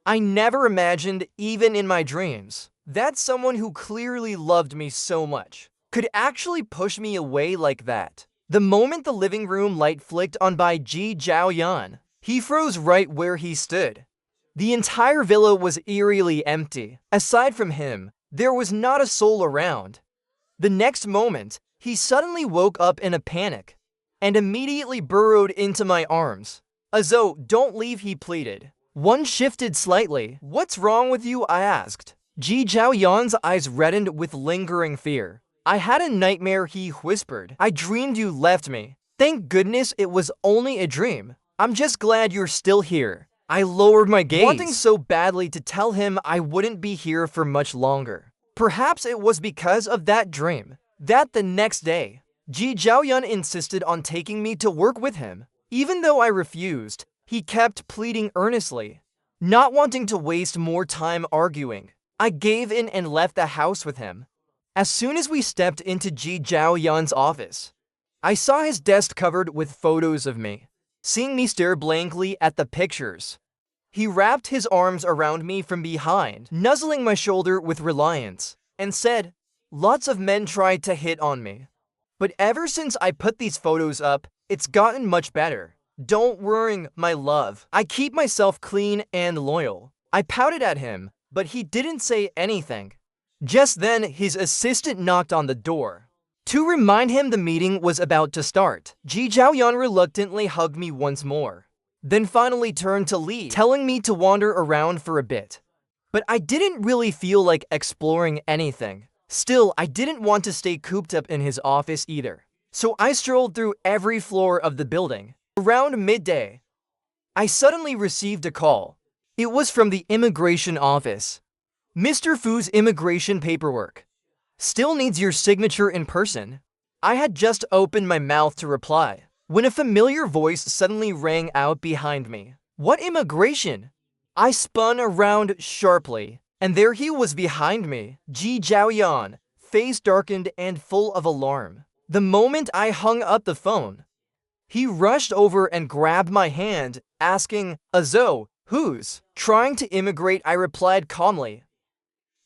I never imagined, even in my dreams, that someone who clearly loved me so much could actually push me away like that. The moment the living room light flicked on by Ji Zhaoyan, he froze right where he stood. The entire villa was eerily empty. Aside from him, there was not a soul around. The next moment, he suddenly woke up in a panic and immediately burrowed into my arms. "Azo, don't leave," he pleaded. One shifted slightly. "What's wrong with you?" I asked. Ji Zhaoyan's eyes reddened with lingering fear. "I had a nightmare," he whispered. "I dreamed you left me. Thank goodness it was only a dream. I'm just glad you're still here." I lowered my gaze, wanting so badly to tell him I wouldn't be here for much longer. Perhaps it was because of that dream that the next day, Ji Zhaoyan insisted on taking me to work with him. Even though I refused, he kept pleading earnestly. Not wanting to waste more time arguing, I gave in and left the house with him. As soon as we stepped into Ji Zhaoyan's office, I saw his desk covered with photos of me. Seeing me stare blankly at the pictures, he wrapped his arms around me from behind, nuzzling my shoulder with reliance, and said, "Lots of men tried to hit on me, but ever since I put these photos up, it's gotten much better. Don't worry, my love. I keep myself clean and loyal." I pouted at him, but he didn't say anything. Just then, his assistant knocked on the door. To remind him the meeting was about to start, Ji Zhaoyan reluctantly hugged me once more, then finally turned to leave, telling me to wander around for a bit. But I didn't really feel like exploring anything. Still, I didn't want to stay cooped up in his office either. So I strolled through every floor of the building. Around midday, I suddenly received a call. It was from the immigration office. "Mr. Fu's immigration paperwork still needs your signature in person." I had just opened my mouth to reply when a familiar voice suddenly rang out behind me. "What immigration?" I spun around sharply, and there he was behind me, Ji Zhaoyan, face darkened and full of alarm. The moment I hung up the phone, he rushed over and grabbed my hand, asking, "Azo, who's trying to immigrate?" I replied calmly,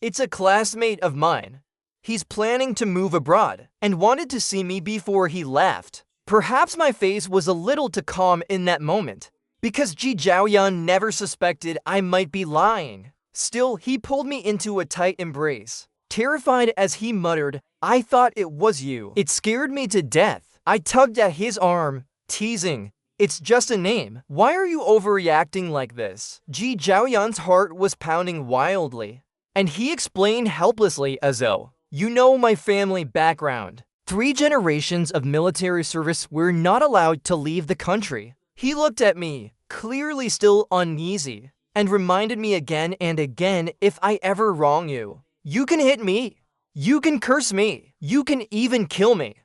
"It's a classmate of mine. He's planning to move abroad and wanted to see me before he left." Perhaps my face was a little too calm in that moment, because Ji Zhaoyan never suspected I might be lying. Still, he pulled me into a tight embrace. Terrified as he muttered, "I thought it was you." It scared me to death. I tugged at his arm, teasing, "It's just a name. Why are you overreacting like this?" Ji Zhaoyan's heart was pounding wildly, and he explained helplessly, "Azo, you know my family background. 3 generations of military service were not allowed to leave the country." He looked at me, clearly still uneasy, and reminded me again and again, "If I ever wrong you, you can hit me, you can curse me, you can even kill me.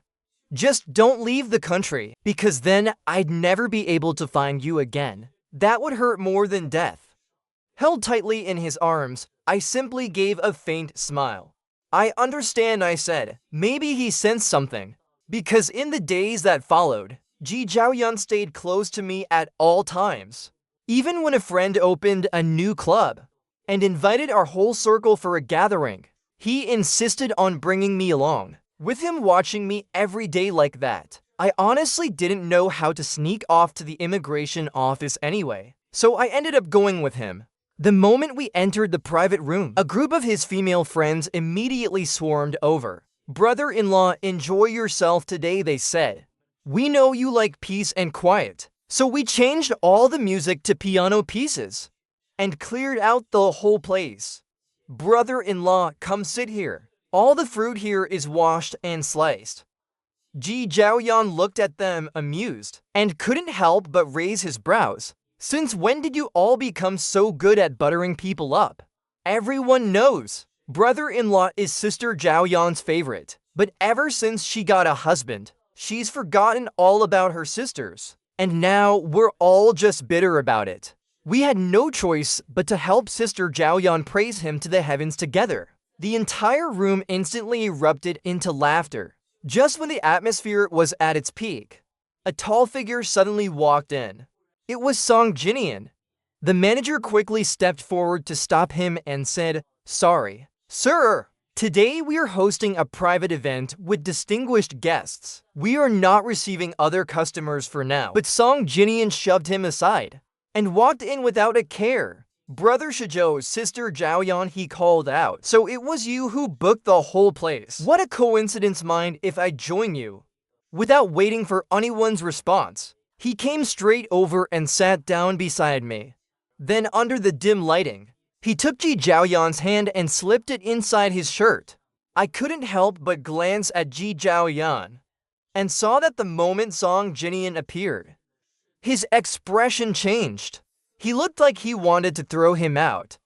Just don't leave the country, because then I'd never be able to find you again. That would hurt more than death." Held tightly in his arms, I simply gave a faint smile. "I understand," I said. Maybe he sensed something, because in the days that followed, Ji Zhaoyan stayed close to me at all times. Even when a friend opened a new club and invited our whole circle for a gathering, he insisted on bringing me along. With him watching me every day like that, I honestly didn't know how to sneak off to the immigration office anyway, so I ended up going with him. The moment we entered the private room, a group of his female friends immediately swarmed over. "Brother-in-law, enjoy yourself today," they said. "We know you like peace and quiet, so we changed all the music to piano pieces and cleared out the whole place. Brother-in-law, come sit here. All the fruit here is washed and sliced." Ji Zhaoyan looked at them amused and couldn't help but raise his brows. "Since when did you all become so good at buttering people up? Everyone knows brother-in-law is Sister Zhaoyan's favorite, but ever since she got a husband, she's forgotten all about her sisters, and now we're all just bitter about it. We had no choice but to help Sister Zhaoyan praise him to the heavens together." The entire room instantly erupted into laughter. Just when the atmosphere was at its peak, a tall figure suddenly walked in. It was Song Jinian, The manager quickly stepped forward to stop him and said, "Sorry, sir. Today we are hosting a private event with distinguished guests. We are not receiving other customers for now." But Song Jinian shoved him aside and walked in without a care. "Brother Shijo, sister Zhaoyan," he called out. "So it was you who booked the whole place. What a coincidence, mind if I join you?" Without waiting for anyone's response, he came straight over and sat down beside me. Then under the dim lighting, he took Ji Zhaoyan's hand and slipped it inside his shirt. I couldn't help but glance at Ji Zhaoyan and saw that the moment Song Jinian appeared, his expression changed. He looked like he wanted to throw him out.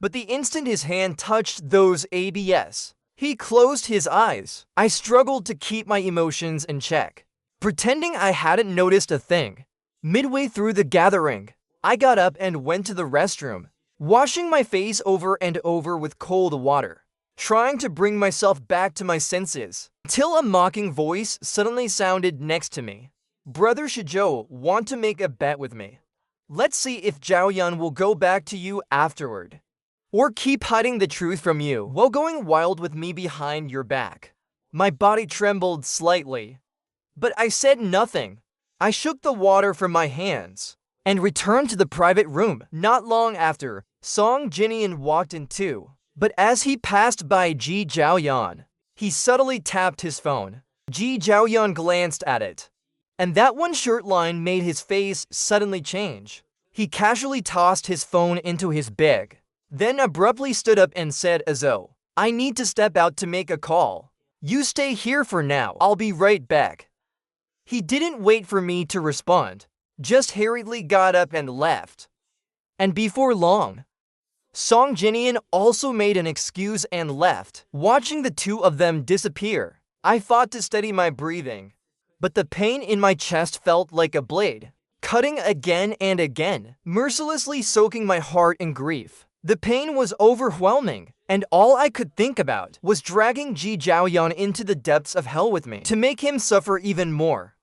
But the instant his hand touched those ABS, he closed his eyes. I struggled to keep my emotions in check, pretending I hadn't noticed a thing. Midway through the gathering, I got up and went to the restroom, washing my face over and over with cold water, trying to bring myself back to my senses, till a mocking voice suddenly sounded next to me. "Brother Shijo, want to make a bet with me? Let's see if Zhaoyan will go back to you afterward, or keep hiding the truth from you while going wild with me behind your back." My body trembled slightly, but I said nothing. I shook the water from my hands and returned to the private room. Not long after, Song Jinian walked in too, but as he passed by Ji Zhaoyan, he subtly tapped his phone. Ji Zhaoyan glanced at it, and that one short line made his face suddenly change. He casually tossed his phone into his bag, then abruptly stood up and said as though, "I need to step out to make a call. You stay here for now, I'll be right back." He didn't wait for me to respond, just hurriedly got up and left. And before long, Song Jinian also made an excuse and left. Watching the two of them disappear, I fought to steady my breathing, but the pain in my chest felt like a blade, cutting again and again, mercilessly soaking my heart in grief. The pain was overwhelming, and all I could think about was dragging Ji Zhaoyan into the depths of hell with me to make him suffer even more.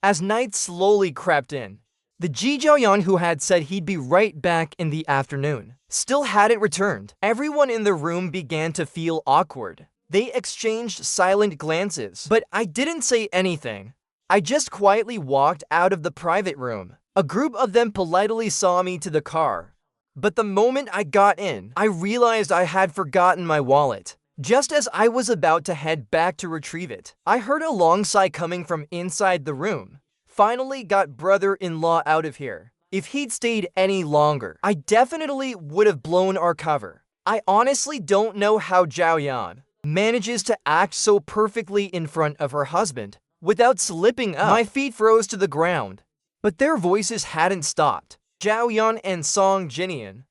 As night slowly crept in, the Ji Zhaoyan who had said he'd be right back in the afternoon still hadn't returned. Everyone in the room began to feel awkward. They exchanged silent glances, but I didn't say anything. I just quietly walked out of the private room. A group of them politely saw me to the car, but the moment I got in, I realized I had forgotten my wallet. Just as I was about to head back to retrieve it, I heard a long sigh coming from inside the room. Finally got brother-in-law out of here. If he'd stayed any longer, I definitely would have blown our cover. I honestly don't know how Zhaoyan manages to act so perfectly in front of her husband without slipping up. My feet froze to the ground, but their voices hadn't stopped. Zhaoyan and Song Jinian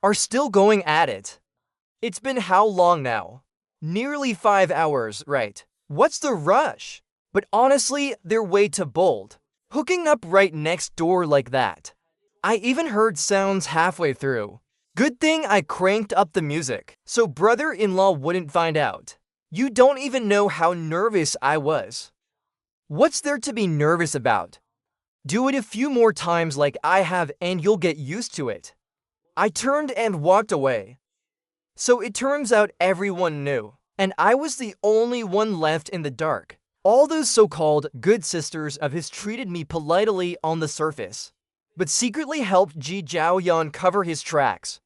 are still going at it. It's been how long now? Nearly 5 hours, right? What's the rush? But honestly, they're way too bold, hooking up right next door like that. I even heard sounds halfway through. Good thing I cranked up the music, so brother-in-law wouldn't find out. You don't even know how nervous I was. What's there to be nervous about? Do it a few more times like I have and you'll get used to it. I turned and walked away. So it turns out everyone knew, and I was the only one left in the dark. All those so-called good sisters of his treated me politely on the surface, but secretly helped Ji Zhaoyan cover his tracks.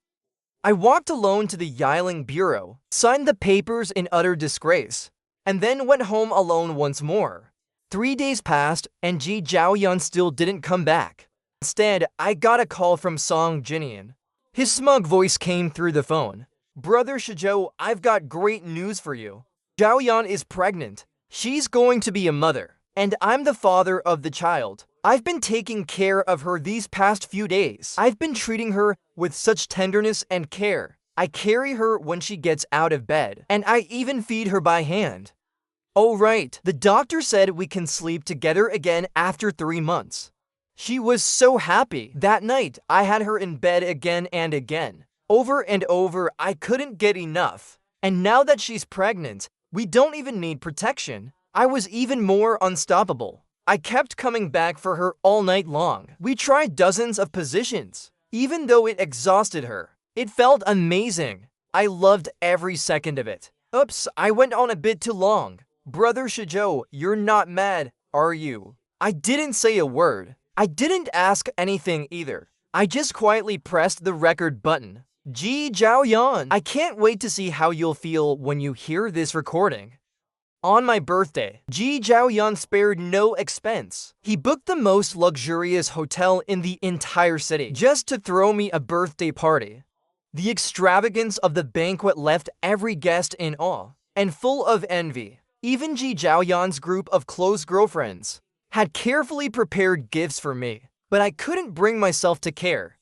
I walked alone to the Yiling bureau, signed the papers in utter disgrace, and then went home alone once more. 3 days passed, and Ji Zhaoyan still didn't come back. Instead, I got a call from Song Jinian. His smug voice came through the phone. "Brother Shijo, I've got great news for you. Zhaoyan is pregnant. She's going to be a mother, and I'm the father of the child. I've been taking care of her these past few days. I've been treating her with such tenderness and care. I carry her when she gets out of bed, and I even feed her by hand. Oh right, the doctor said we can sleep together again after 3 months." She was so happy. That night, I had her in bed again and again. Over and over, I couldn't get enough. And now that she's pregnant, we don't even need protection. I was even more unstoppable. I kept coming back for her all night long. We tried dozens of positions, Even though it exhausted her, it felt amazing. I loved every second of it. Oops, I went on a bit too long. Brother Shijo, you're not mad, are you? I didn't say a word. I didn't ask anything either. I just quietly pressed the record button. Ji Zhaoyan, I can't wait to see how you'll feel when you hear this recording. On my birthday, Ji Zhaoyan spared no expense. He booked the most luxurious hotel in the entire city just to throw me a birthday party. The extravagance of the banquet left every guest in awe and full of envy. Even Ji Zhaoyan's group of close girlfriends had carefully prepared gifts for me, but I couldn't bring myself to care.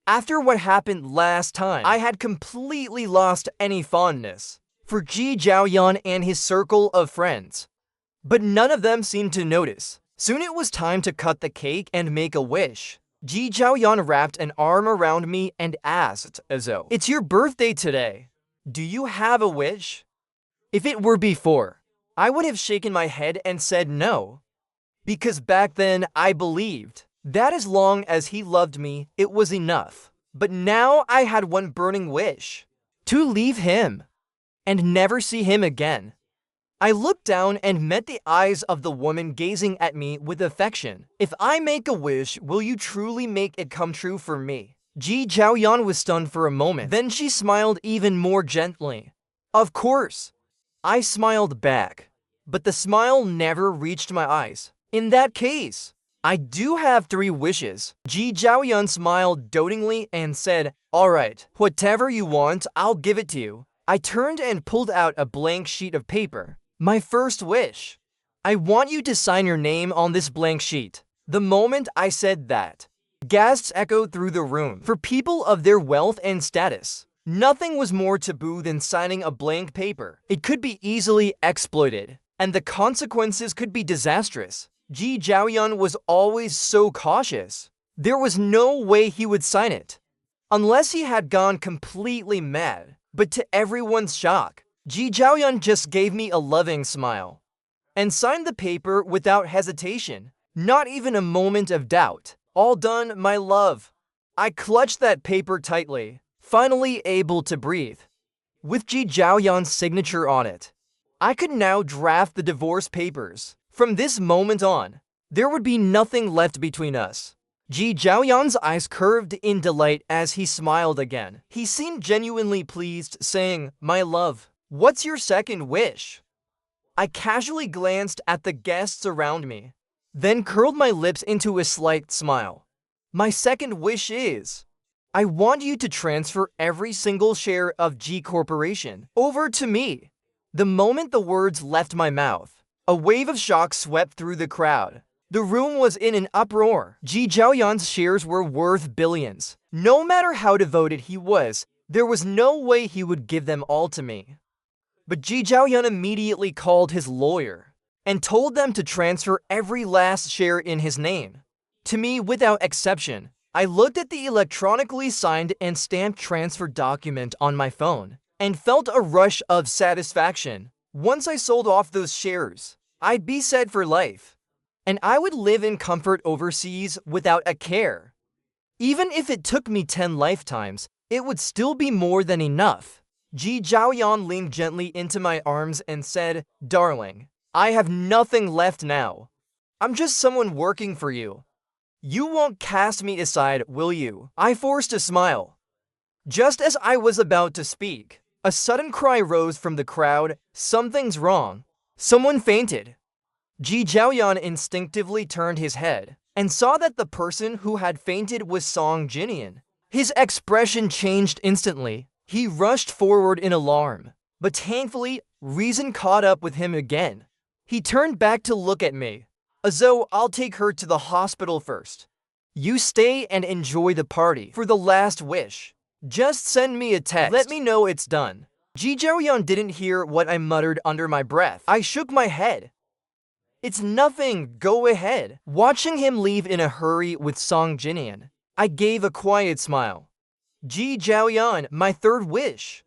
After what happened last time, I had completely lost any fondness for Ji Zhaoyan and his circle of friends. But none of them seemed to notice. Soon it was time to cut the cake and make a wish. Ji Zhaoyan wrapped an arm around me and asked, Azo, it's your birthday today. Do you have a wish? If it were before, I would have shaken my head and said no. Because back then, I believed that as long as he loved me, it was enough. But now I had one burning wish: to leave him and never see him again. I looked down and met the eyes of the woman gazing at me with affection. If I make a wish, will you truly make it come true for me? Ji Zhaoyan was stunned for a moment. Then she smiled even more gently. Of course. I smiled back, but the smile never reached my eyes. In that case, I do have 3 wishes. Ji Zhaoyan smiled dotingly and said, alright, whatever you want, I'll give it to you. I turned and pulled out a blank sheet of paper. My first wish: I want you to sign your name on this blank sheet. The moment I said that, gasps echoed through the room. For people of their wealth and status, nothing was more taboo than signing a blank paper. It could be easily exploited, and the consequences could be disastrous. Ji Zhaoyan was always so cautious. There was no way he would sign it, unless he had gone completely mad. But to everyone's shock, Ji Zhaoyan just gave me a loving smile and signed the paper without hesitation, not even a moment of doubt. All done, my love. I clutched that paper tightly, finally able to breathe. With Ji Zhaoyan's signature on it, I could now draft the divorce papers. From this moment on, there would be nothing left between us. Ji Zhaoyan's eyes curved in delight as he smiled again. He seemed genuinely pleased, saying, my love, what's your second wish? I casually glanced at the guests around me, then curled my lips into a slight smile. My second wish is, I want you to transfer every single share of G Corporation over to me. The moment the words left my mouth, a wave of shock swept through the crowd. The room was in an uproar. Ji Zhaoyan's shares were worth billions. No matter how devoted he was, there was no way he would give them all to me. But Ji Zhaoyan immediately called his lawyer and told them to transfer every last share in his name to me without exception. I looked at the electronically signed and stamped transfer document on my phone and felt a rush of satisfaction. Once I sold off those shares, I'd be set for life, and I would live in comfort overseas without a care. Even if it took me 10 lifetimes, it would still be more than enough. Ji Zhaoyan leaned gently into my arms and said, darling, I have nothing left now. I'm just someone working for you. You won't cast me aside, will you? I forced a smile. Just as I was about to speak, a sudden cry rose from the crowd. Something's wrong. Someone fainted. Ji Zhaoyan instinctively turned his head and saw that the person who had fainted was Song Jinian. His expression changed instantly. He rushed forward in alarm, but thankfully, reason caught up with him again. He turned back to look at me. Azo, I'll take her to the hospital first. You stay and enjoy the party. For the last wish, just send me a text. Let me know it's done. Ji Zhaoyan didn't hear what I muttered under my breath. I shook my head. It's nothing, go ahead. Watching him leave in a hurry with Song Jinian, I gave a quiet smile. Ji Zhaoyan, my third wish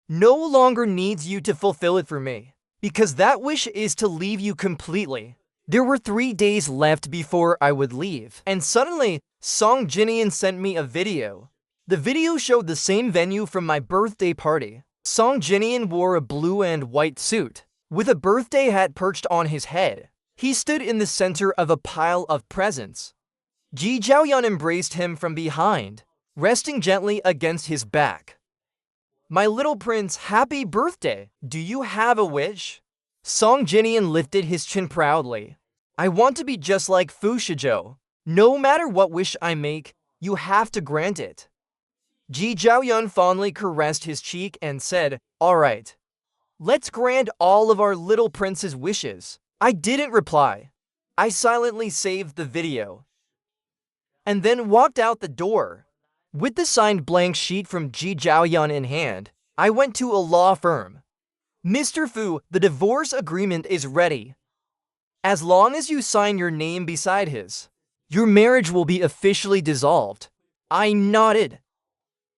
no longer needs you to fulfill it for me, because that wish is to leave you completely. There were 3 days left before I would leave, and suddenly, Song Jinian sent me a video. The video showed the same venue from my birthday party. Song Jinian wore a blue and white suit, with a birthday hat perched on his head. He stood in the center of a pile of presents. Ji Zhaoyan embraced him from behind, resting gently against his back. "My little prince, happy birthday! Do you have a wish?" Song Jinian lifted his chin proudly. "I want to be just like Fu Shizhou. No matter what wish I make, you have to grant it." Ji Zhaoyan fondly caressed his cheek and said, "All right. Let's grant all of our little prince's wishes." I didn't reply. I silently saved the video, and then walked out the door. With the signed blank sheet from Ji Zhaoyan in hand, I went to a law firm. "Mr. Fu, the divorce agreement is ready. As long as you sign your name beside his, your marriage will be officially dissolved." I nodded,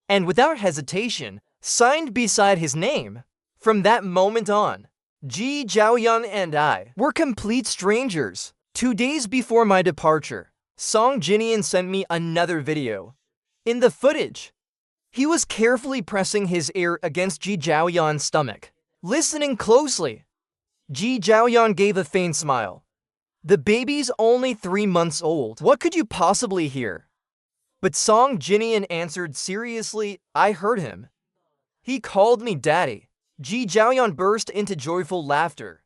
and without hesitation, signed beside his name. From that moment on, Ji Zhaoyan and I were complete strangers. 2 days before my departure, Song Jinian sent me another video. In the footage, he was carefully pressing his ear against Ji Zhaoyan's stomach. Listening closely, Ji Zhaoyan gave a faint smile. "The baby's only 3 months old. What could you possibly hear?" But Song Jinian answered seriously, "I heard him. He called me daddy." Ji Zhaoyan burst into joyful laughter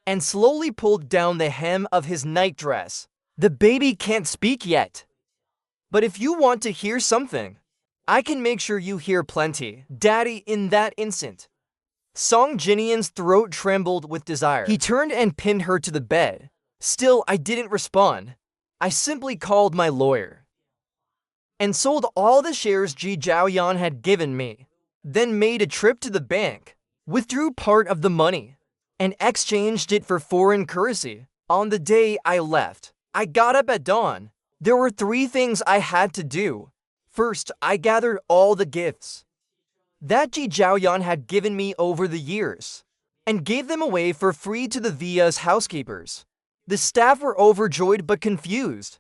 and slowly pulled down the hem of his nightdress. "The baby can't speak yet. But if you want to hear something, I can make sure you hear plenty, daddy." In that instant, Song Jinian's throat trembled with desire. He turned and pinned her to the bed. Still, I didn't respond. I simply called my lawyer and sold all the shares Ji Zhaoyan had given me, then made a trip to the bank, withdrew part of the money, and exchanged it for foreign currency. On the day I left, I got up at dawn. There were 3 things I had to do. First, I gathered all the gifts that Ji Zhaoyan had given me over the years, and gave them away for free to the villa's housekeepers. The staff were overjoyed but confused.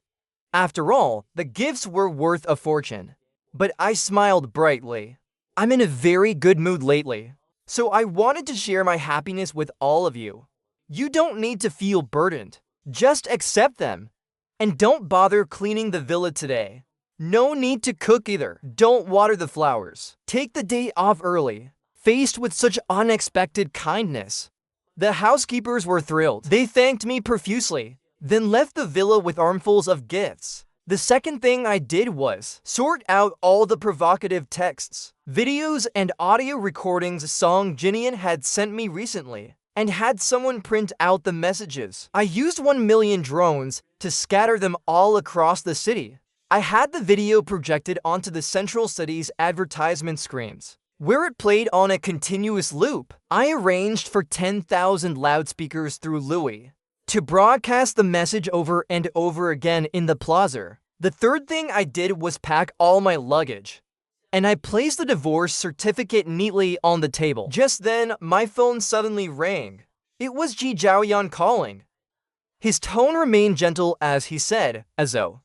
After all, the gifts were worth a fortune. But I smiled brightly. I'm in a very good mood lately, so I wanted to share my happiness with all of you. You don't need to feel burdened. Just accept them. And don't bother cleaning the villa today. No need to cook either. Don't water the flowers. Take the day off early. Faced with such unexpected kindness, the housekeepers were thrilled. They thanked me profusely, then left the villa with armfuls of gifts. The second thing I did was sort out all the provocative texts, videos, and audio recordings Song Jinian had sent me recently, and had someone print out the messages. I used 1 million drones to scatter them all across the city. I had the video projected onto the central city's advertisement screens, where it played on a continuous loop. I arranged for 10,000 loudspeakers through Louis to broadcast the message over and over again in the plaza. The third thing I did was pack all my luggage, and I placed the divorce certificate neatly on the table. Just then, my phone suddenly rang. It was Ji Zhaoyan calling. His tone remained gentle as he said, "Azo,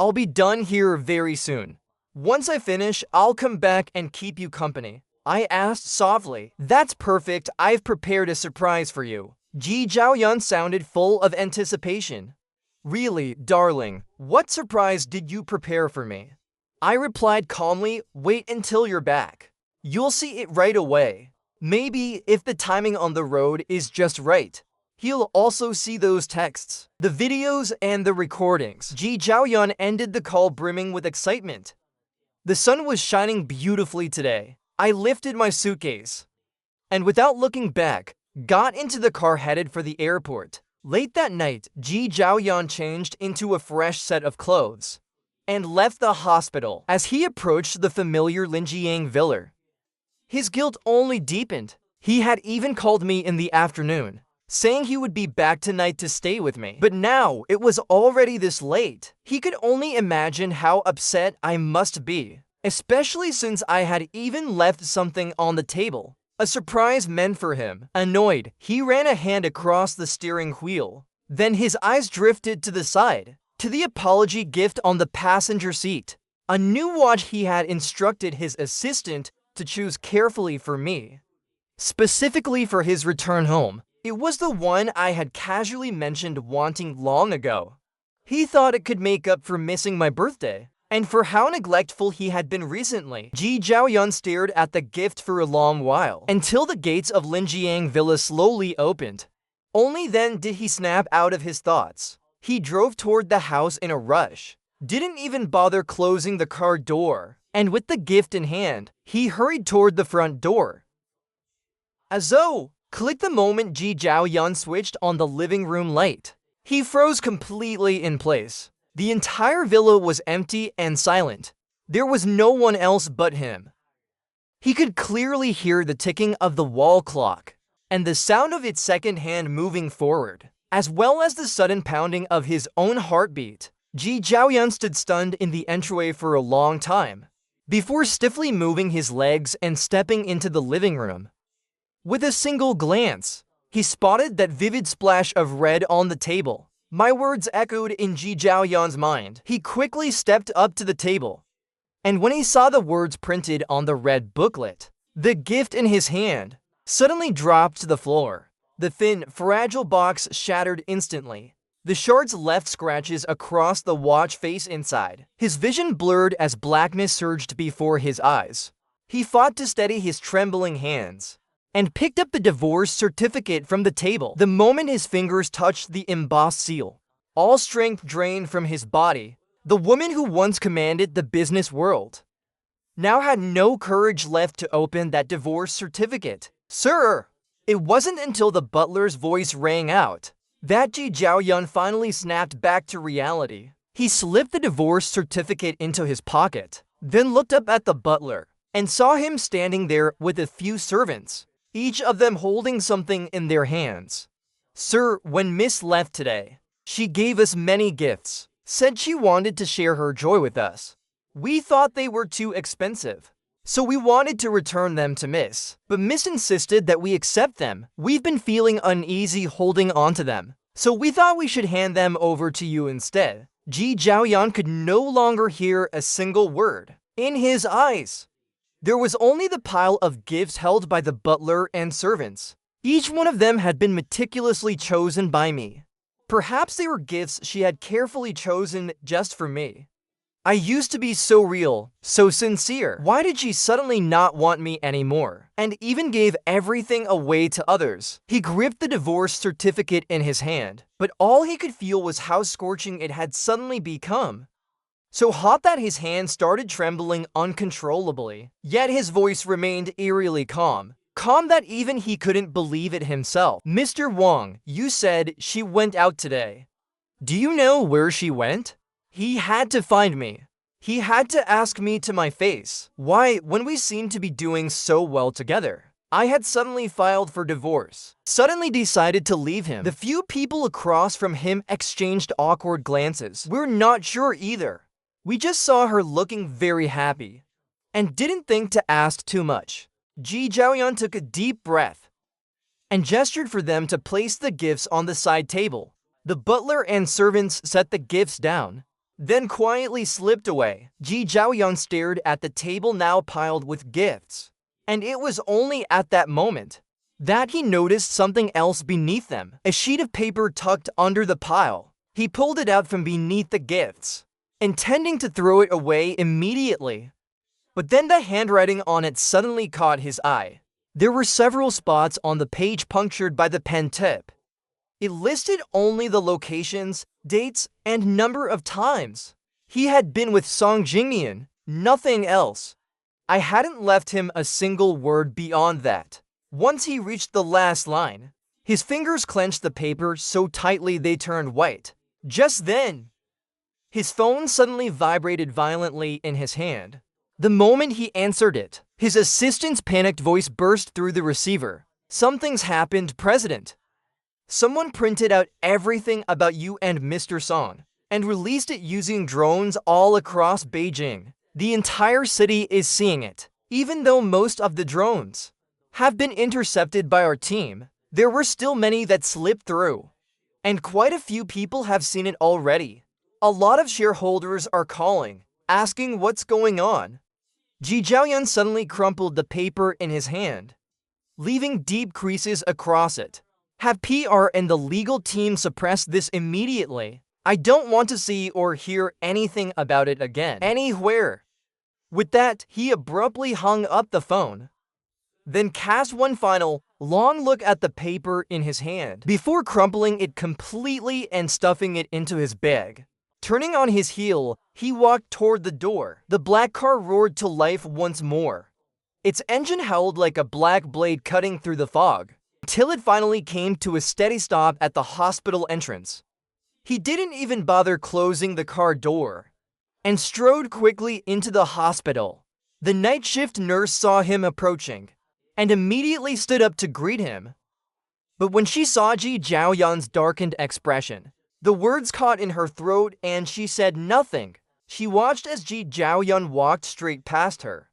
I'll be done here very soon. Once I finish, I'll come back and keep you company." I asked softly, "That's perfect, I've prepared a surprise for you." Ji Zhaoyan sounded full of anticipation. "Really, darling, what surprise did you prepare for me?" I replied calmly, "Wait until you're back. You'll see it right away. Maybe, if the timing on the road is just right, he'll also see those texts, the videos, and the recordings." Ji Zhaoyan ended the call brimming with excitement. The sun was shining beautifully today. I lifted my suitcase, and without looking back, got into the car headed for the airport. Late that night, Ji Zhaoyan changed into a fresh set of clothes and left the hospital. As he approached the familiar Linjiang villa, his guilt only deepened. He had even called me in the afternoon, saying he would be back tonight to stay with me. But now, it was already this late. He could only imagine how upset I must be, especially since I had even left something on the table, a surprise meant for him. Annoyed, he ran a hand across the steering wheel. Then his eyes drifted to the side, to the apology gift on the passenger seat. A new watch he had instructed his assistant to choose carefully for me. Specifically for his return home. It was the one I had casually mentioned wanting long ago. He thought it could make up for missing my birthday, and for how neglectful he had been recently. Ji Zhaoyun stared at the gift for a long while, until the gates of Linjiang Villa slowly opened. Only then did he snap out of his thoughts. He drove toward the house in a rush, didn't even bother closing the car door, and with the gift in hand, he hurried toward the front door. Azo! Clicked the moment Ji Zhaoyun switched on the living room light. He froze completely in place. The entire villa was empty and silent. There was no one else but him. He could clearly hear the ticking of the wall clock, and the sound of its second hand moving forward, as well as the sudden pounding of his own heartbeat. Ji Zhaoyun stood stunned in the entryway for a long time, before stiffly moving his legs and stepping into the living room. With a single glance, he spotted that vivid splash of red on the table. My words echoed in Ji Zhaoyun's mind. He quickly stepped up to the table, and when he saw the words printed on the red booklet, the gift in his hand suddenly dropped to the floor. The thin, fragile box shattered instantly. The shards left scratches across the watch face inside. His vision blurred as blackness surged before his eyes. He fought to steady his trembling hands, and picked up the divorce certificate from the table. The moment his fingers touched the embossed seal, all strength drained from his body. The woman who once commanded the business world now had no courage left to open that divorce certificate. "Sir!" It wasn't until the butler's voice rang out that Ji Zhaoyun finally snapped back to reality. He slipped the divorce certificate into his pocket, then looked up at the butler, and saw him standing there with a few servants, each of them holding something in their hands. "Sir, when Miss left today, she gave us many gifts, said she wanted to share her joy with us. We thought they were too expensive, so we wanted to return them to Miss, but Miss insisted that we accept them. We've been feeling uneasy holding on to them, so we thought we should hand them over to you instead." Ji Zhaoyun could no longer hear a single word. In his eyes, there was only the pile of gifts held by the butler and servants. Each one of them had been meticulously chosen by me. Perhaps they were gifts she had carefully chosen just for me. I used to be so real, so sincere. Why did she suddenly not want me anymore, and even gave everything away to others? He gripped the divorce certificate in his hand, but all he could feel was how scorching it had suddenly become. So hot that his hand started trembling uncontrollably. Yet his voice remained eerily calm. Calm that even he couldn't believe it himself. "Mr. Wang, you said she went out today. Do you know where she went? He had to find me. He had to ask me to my face. Why, when we seemed to be doing so well together, I had suddenly filed for divorce. Suddenly decided to leave him." The few people across from him exchanged awkward glances. "We're not sure either. We just saw her looking very happy, and didn't think to ask too much." Ji Zhaoyun took a deep breath, and gestured for them to place the gifts on the side table. The butler and servants set the gifts down, then quietly slipped away. Ji Zhaoyun stared at the table now piled with gifts, and it was only at that moment that he noticed something else beneath them. A sheet of paper tucked under the pile. He pulled it out from beneath the gifts, intending to throw it away immediately. But then the handwriting on it suddenly caught his eye. There were several spots on the page punctured by the pen tip. It listed only the locations, dates, and number of times he had been with Song Jingmian, nothing else. I hadn't left him a single word beyond that. Once he reached the last line, his fingers clenched the paper so tightly they turned white. Just then, his phone suddenly vibrated violently in his hand. The moment he answered it, his assistant's panicked voice burst through the receiver. "Something's happened, President. Someone printed out everything about you and Mr. Song, and released it using drones all across Beijing. The entire city is seeing it. Even though most of the drones have been intercepted by our team, there were still many that slipped through, and quite a few people have seen it already. A lot of shareholders are calling, asking what's going on. Ji Jiaoyun suddenly crumpled the paper in his hand, leaving deep creases across it. Have PR and the legal team suppress this immediately. I don't want to see or hear anything about it again, anywhere. With that, he abruptly hung up the phone, then cast one final, long look at the paper in his hand, before crumpling it completely and stuffing it into his bag. Turning on his heel, he walked toward the door. The black car roared to life once more. Its engine howled like a black blade cutting through the fog, till it finally came to a steady stop at the hospital entrance. He didn't even bother closing the car door, and strode quickly into the hospital. The night shift nurse saw him approaching, and immediately stood up to greet him. But when she saw Ji Jiaoyun's darkened expression, the words caught in her throat and she said nothing. She watched as Ji Jiaoyun walked straight past her,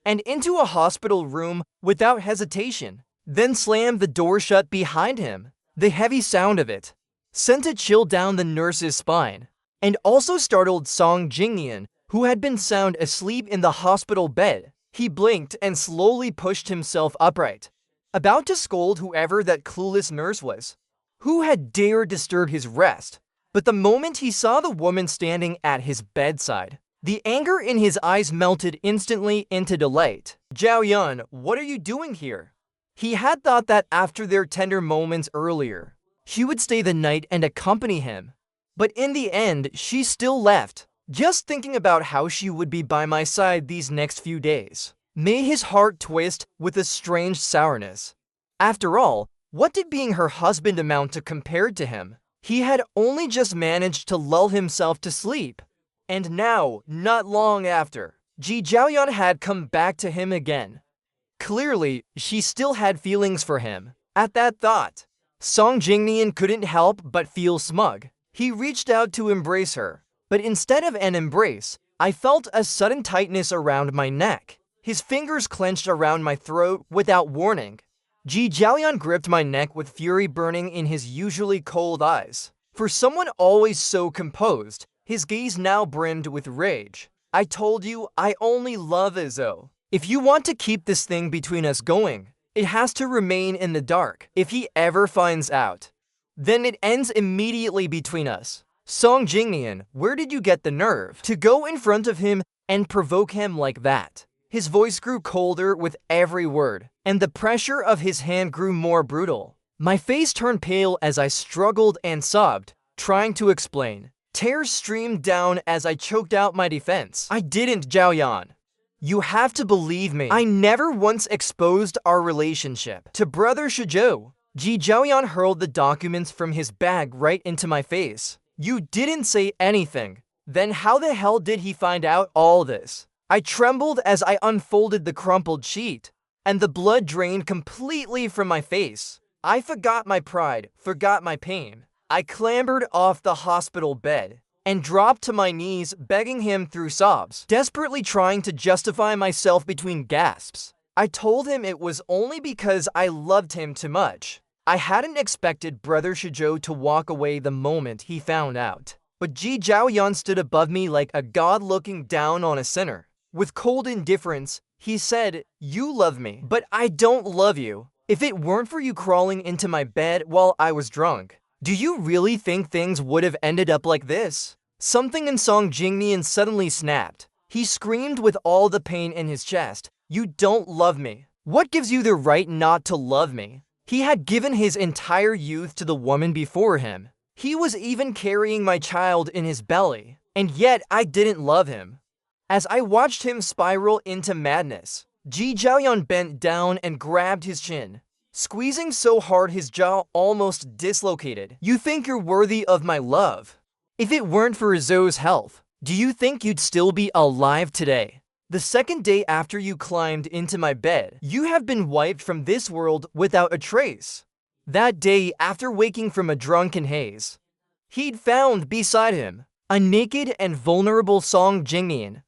and into a hospital room without hesitation, then slammed the door shut behind him. The heavy sound of it sent a chill down the nurse's spine, and also startled Song Jingyan, who had been sound asleep in the hospital bed. He blinked and slowly pushed himself upright, about to scold whoever that clueless nurse was, who had dared disturb his rest. But the moment he saw the woman standing at his bedside, the anger in his eyes melted instantly into delight. "Jiaoyun, what are you doing here?" He had thought that after their tender moments earlier, she would stay the night and accompany him. But in the end, she still left, just thinking about how she would be by my side these next few days made his heart twist with a strange sourness. After all, what did being her husband amount to compared to him? He had only just managed to lull himself to sleep. And now, not long after, Ji Jiaoyun had come back to him again. Clearly, she still had feelings for him. At that thought, Song Jingyan couldn't help but feel smug. He reached out to embrace her, but instead of an embrace, I felt a sudden tightness around my neck. His fingers clenched around my throat without warning. Ji Jiaoyun gripped my neck with fury burning in his usually cold eyes. For someone always so composed, his gaze now brimmed with rage. "I told you I only love Izzo. If you want to keep this thing between us going, it has to remain in the dark. If he ever finds out, then it ends immediately between us." Song Jingyan, where did you get the nerve to go in front of him and provoke him like that? His voice grew colder with every word, and the pressure of his hand grew more brutal. My face turned pale as I struggled and sobbed, trying to explain. Tears streamed down as I choked out my defense. "I didn't, Jiaoyun. You have to believe me. I never once exposed our relationship to Brother Shizhou." Ji Jiaoyun hurled the documents from his bag right into my face. "You didn't say anything. Then how the hell did he find out all this?" I trembled as I unfolded the crumpled sheet, and the blood drained completely from my face. I forgot my pride, forgot my pain. I clambered off the hospital bed and dropped to my knees, begging him through sobs, desperately trying to justify myself between gasps. I told him it was only because I loved him too much. I hadn't expected Brother Shizhou to walk away the moment he found out. But Ji Jiaoyun stood above me like a god looking down on a sinner. With cold indifference, he said, "You love me, but I don't love you. If it weren't for you crawling into my bed while I was drunk, do you really think things would have ended up like this?" Something in Song Jingyan suddenly snapped. He screamed with all the pain in his chest, "You don't love me. What gives you the right not to love me?" He had given his entire youth to the woman before him. He was even carrying my child in his belly, and yet I didn't love him. As I watched him spiral into madness, Ji Jiaoyun bent down and grabbed his chin, squeezing so hard his jaw almost dislocated. "You think you're worthy of my love? If it weren't for Zoe's health, do you think you'd still be alive today? The second day after you climbed into my bed, you have been wiped from this world without a trace." That day, after waking from a drunken haze, he'd found beside him a naked and vulnerable Song Jingyan.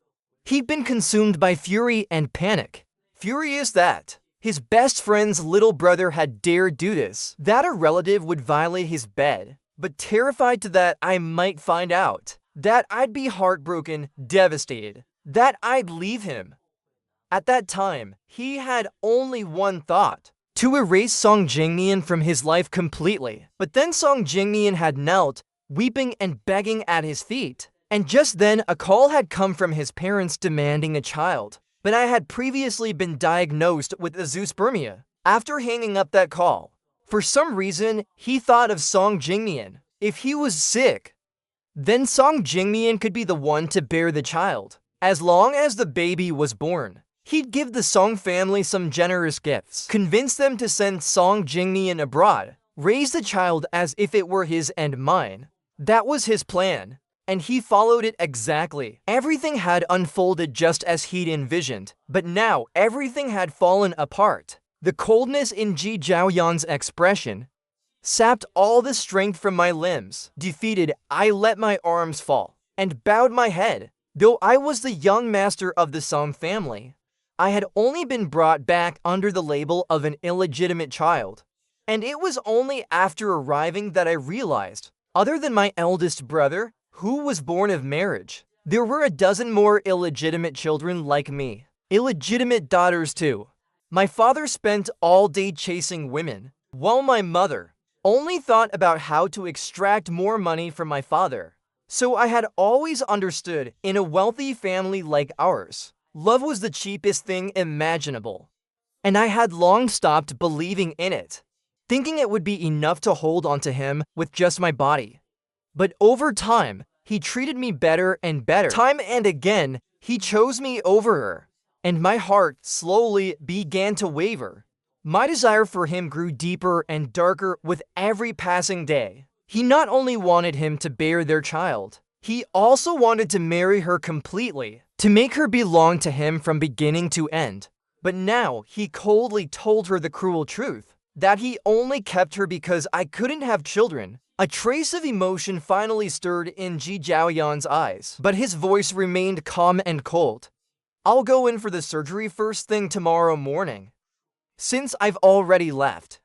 He'd been consumed by fury and panic, furious that his best friend's little brother had dared do this, that a relative would violate his bed, but terrified to that I might find out, that I'd be heartbroken, devastated, that I'd leave him. At that time, he had only one thought: to erase Song Jingmian from his life completely. But then Song Jingmian had knelt, weeping and begging at his feet. And just then, a call had come from his parents demanding a child. But I had previously been diagnosed with azoospermia. After hanging up that call, for some reason, he thought of Song Jingmian. If he was sick, then Song Jingmian could be the one to bear the child. As long as the baby was born, he'd give the Song family some generous gifts, convince them to send Song Jingmian abroad, raise the child as if it were his and mine. That was his plan, and he followed it exactly. Everything had unfolded just as he'd envisioned, but now everything had fallen apart. The coldness in Ji Zhaoyan's expression sapped all the strength from my limbs. Defeated, I let my arms fall and bowed my head. Though I was the young master of the Song family, I had only been brought back under the label of an illegitimate child. And it was only after arriving that I realized, other than my eldest brother, who was born of marriage, there were a dozen more illegitimate children like me. Illegitimate daughters too. My father spent all day chasing women, while my mother only thought about how to extract more money from my father. So I had always understood, in a wealthy family like ours, love was the cheapest thing imaginable. And I had long stopped believing in it, thinking it would be enough to hold onto him with just my body. But over time, he treated me better and better. Time and again, he chose me over her, and my heart slowly began to waver. My desire for him grew deeper and darker with every passing day. He not only wanted him to bear their child, he also wanted to marry her completely, to make her belong to him from beginning to end. But now he coldly told her the cruel truth, that he only kept her because I couldn't have children. A trace of emotion finally stirred in Ji Zhaoyan's eyes, but his voice remained calm and cold. I'll go in for the surgery first thing tomorrow morning, since I've already left.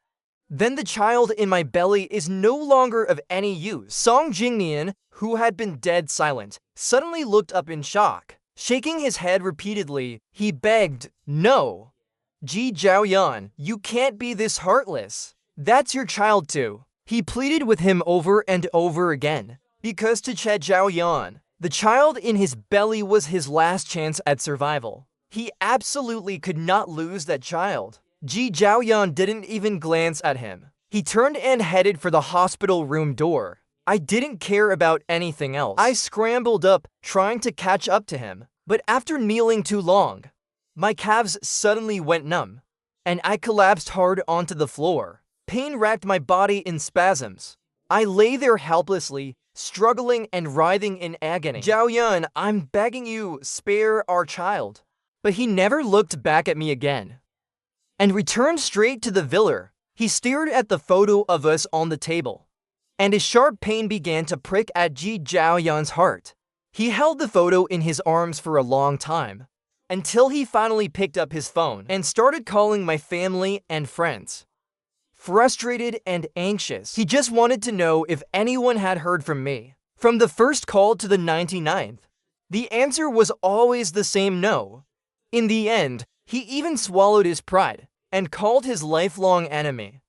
Then the child in my belly is no longer of any use. Song Jingmian, who had been dead silent, suddenly looked up in shock. Shaking his head repeatedly, he begged, "No, Ji Zhaoyan, you can't be this heartless. That's your child too." He pleaded with him over and over again, because to Che Zhaoyan, the child in his belly was his last chance at survival. He absolutely could not lose that child. Ji Zhaoyan didn't even glance at him. He turned and headed for the hospital room door. I didn't care about anything else. I scrambled up, trying to catch up to him. But after kneeling too long, my calves suddenly went numb, and I collapsed hard onto the floor. Pain racked my body in spasms. I lay there helplessly, struggling and writhing in agony. "Zhaoyan, I'm begging you, spare our child." But he never looked back at me again, and returned straight to the villa. He stared at the photo of us on the table, and a sharp pain began to prick at Ji Zhaoyan's heart. He held the photo in his arms for a long time, until he finally picked up his phone and started calling my family and friends. Frustrated and anxious, he just wanted to know if anyone had heard from me. From the first call to the 99th, the answer was always the same: no. In the end, he even swallowed his pride and called his lifelong enemy.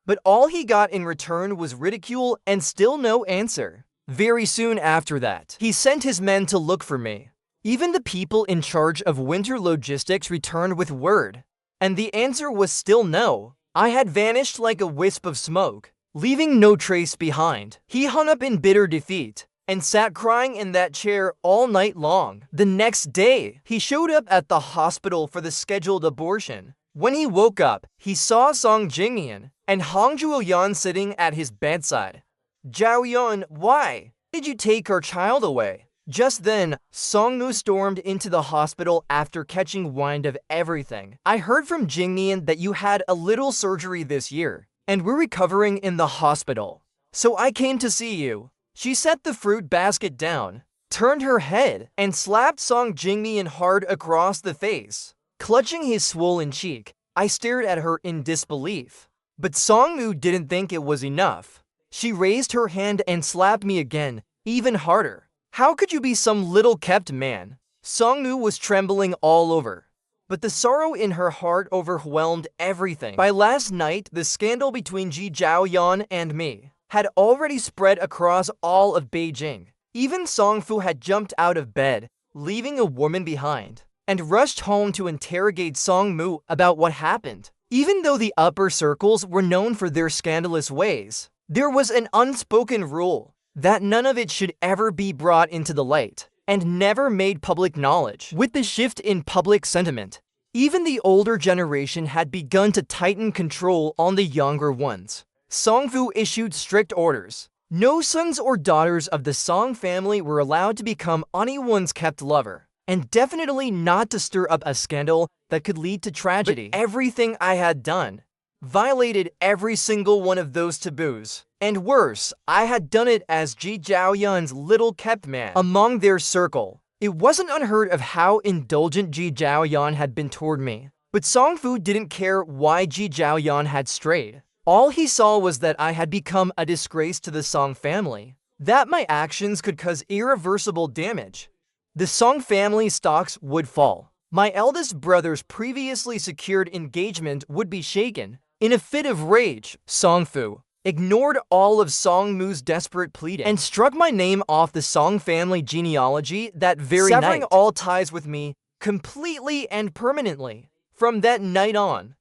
But all he got in return was ridicule and still no answer. Very soon after that, he sent his men to look for me. Even the people in charge of winter logistics returned with word, and the answer was still no. I had vanished like a wisp of smoke, leaving no trace behind. He hung up in bitter defeat and sat crying in that chair all night long. The next day, he showed up at the hospital for the scheduled abortion. When he woke up, he saw Song Jingmian and Hong Zhuoyan sitting at his bedside. "Zhaoyan, why did you take our child away?" Just then, Song-mu stormed into the hospital after catching wind of everything. "I heard from Jingmian that you had a little surgery this year, and we're recovering in the hospital. So I came to see you." She set the fruit basket down, turned her head, and slapped Song Jingmian hard across the face. Clutching his swollen cheek, I stared at her in disbelief. But Song-mu didn't think it was enough. She raised her hand and slapped me again, even harder. How could you be some little kept man? Songwoo was trembling all over. But the sorrow in her heart overwhelmed everything. By last night, the scandal between Ji Zhaoyan and me had already spread across all of Beijing. Even Songfu had jumped out of bed, leaving a woman behind, and rushed home to interrogate Songmu about what happened. Even though the upper circles were known for their scandalous ways, there was an unspoken rule that none of it should ever be brought into the light and never made public knowledge. With the shift in public sentiment, even the older generation had begun to tighten control on the younger ones. Songfu issued strict orders. No sons or daughters of the Song family were allowed to become anyone's kept lover, and definitely not to stir up a scandal that could lead to tragedy. But everything I had done violated every single one of those taboos. And worse, I had done it as Ji Zhaoyan's little kept man among their circle. It wasn't unheard of how indulgent Ji Zhaoyan had been toward me, but Songfu didn't care why Ji Zhaoyan had strayed. All he saw was that I had become a disgrace to the Song family, that my actions could cause irreversible damage. The Song family stocks would fall. My eldest brother's previously secured engagement would be shaken. In a fit of rage, Songfu ignored all of Songmu's desperate pleading and struck my name off the Song family genealogy that very night, severing all ties with me completely and permanently. From that night on,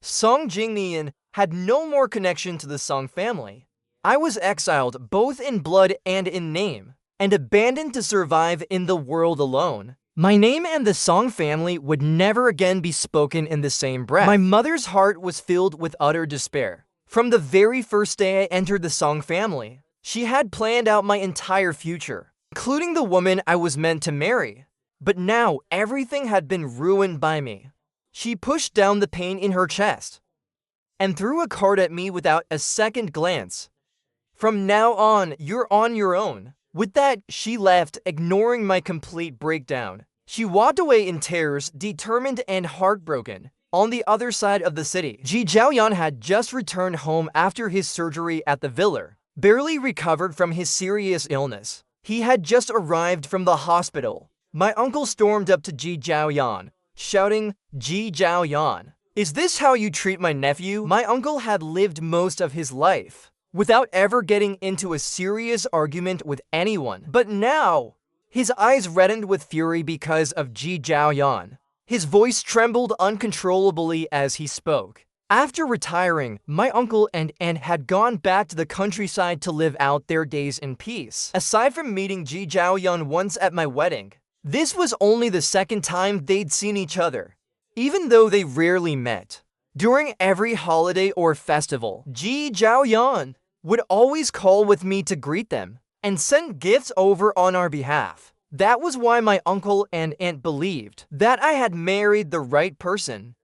Song Jingnian, had no more connection to the Song family. I was exiled both in blood and in name, and abandoned to survive in the world alone. My name and the Song family would never again be spoken in the same breath. My mother's heart was filled with utter despair. From the very first day I entered the Song family, she had planned out my entire future, including the woman I was meant to marry. But now everything had been ruined by me. She pushed down the pain in her chest and threw a card at me without a second glance. From now on, you're on your own. With that, she left, ignoring my complete breakdown. She walked away in tears, determined and heartbroken. On the other side of the city, Ji Zhaoyan had just returned home after his surgery at the villa, barely recovered from his serious illness. He had just arrived from the hospital. My uncle stormed up to Ji Zhaoyan, shouting, "Ji Zhaoyan, is this how you treat my nephew?" My uncle had lived most of his life without ever getting into a serious argument with anyone. But now, his eyes reddened with fury because of Ji Zhaoyan. His voice trembled uncontrollably as he spoke. After retiring, my uncle and aunt had gone back to the countryside to live out their days in peace. Aside from meeting Ji Zhaoyan once at my wedding, this was only the second time they'd seen each other, even though they rarely met. During every holiday or festival, Ji Zhaoyan would always call with me to greet them and send gifts over on our behalf. That was why my uncle and aunt believed that I had married the right person.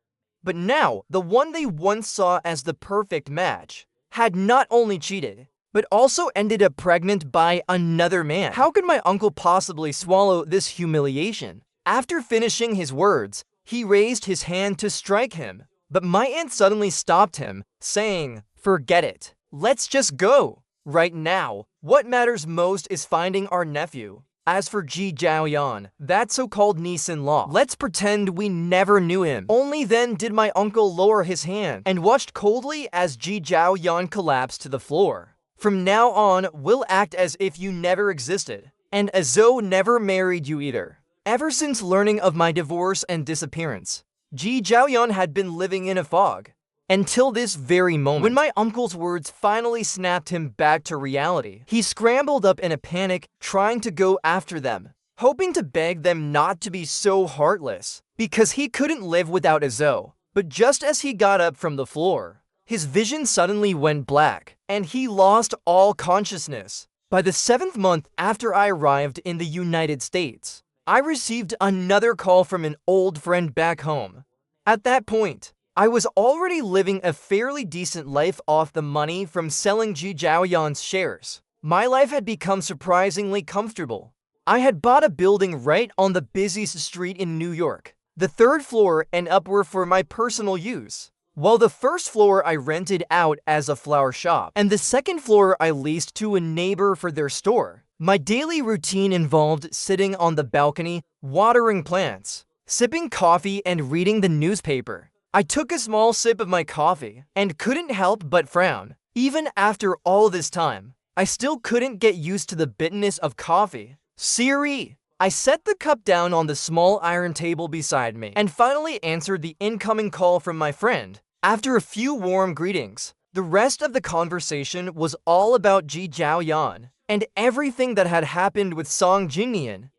But now, the one they once saw as the perfect match had not only cheated, but also ended up pregnant by another man. How could my uncle possibly swallow this humiliation? After finishing his words, he raised his hand to strike him, but my aunt suddenly stopped him, saying, "Forget it. Let's just go. Right now, what matters most is finding our nephew. As for Ji Zhaoyan, that so-called niece-in-law, let's pretend we never knew him." Only then did my uncle lower his hand and watched coldly as Ji Zhaoyan collapsed to the floor. "From now on, we'll act as if you never existed, and as though never married you either." Ever since learning of my divorce and disappearance, Ji Zhaoyan had been living in a fog. Until this very moment, when my uncle's words finally snapped him back to reality, he scrambled up in a panic, trying to go after them, hoping to beg them not to be so heartless, because he couldn't live without Azo. But just as he got up from the floor, his vision suddenly went black, and he lost all consciousness. By the 7th month after I arrived in the United States, I received another call from an old friend back home. At that point, I was already living a fairly decent life off the money from selling Ji Zhaoyan's shares. My life had become surprisingly comfortable. I had bought a building right on the busiest street in New York. The 3rd floor and up were for my personal use. while the first floor I rented out as a flower shop, and the second floor I leased to a neighbor for their store. My daily routine involved sitting on the balcony, watering plants, sipping coffee, and reading the newspaper. I took a small sip of my coffee and couldn't help but frown. Even after all this time, I still couldn't get used to the bitterness of coffee. Siri! I set the cup down on the small iron table beside me and finally answered the incoming call from my friend. After a few warm greetings, the rest of the conversation was all about Ji Zhaoyan and everything that had happened with Song Jingnian.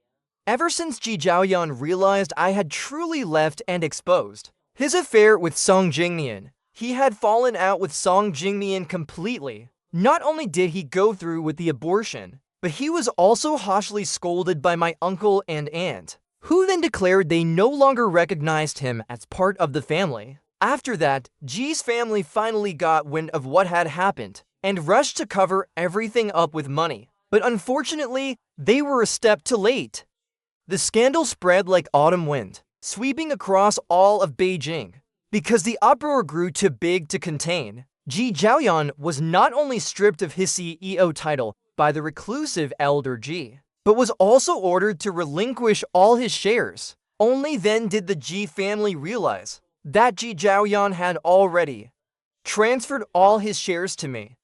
Ever since Ji Zhaoyan realized I had truly left and exposed his affair with Song Jingnian, he had fallen out with Song Jingnian completely. Not only did he go through with the abortion, but he was also harshly scolded by my uncle and aunt, who then declared they no longer recognized him as part of the family. After that, Ji's family finally got wind of what had happened and rushed to cover everything up with money. But unfortunately, they were a step too late. The scandal spread like autumn wind, sweeping across all of Beijing. Because the uproar grew too big to contain, Ji Zhaoyan was not only stripped of his CEO title by the reclusive elder Ji, but was also ordered to relinquish all his shares. Only then did the Ji family realize that Ji Zhaoyan had already transferred all his shares to me,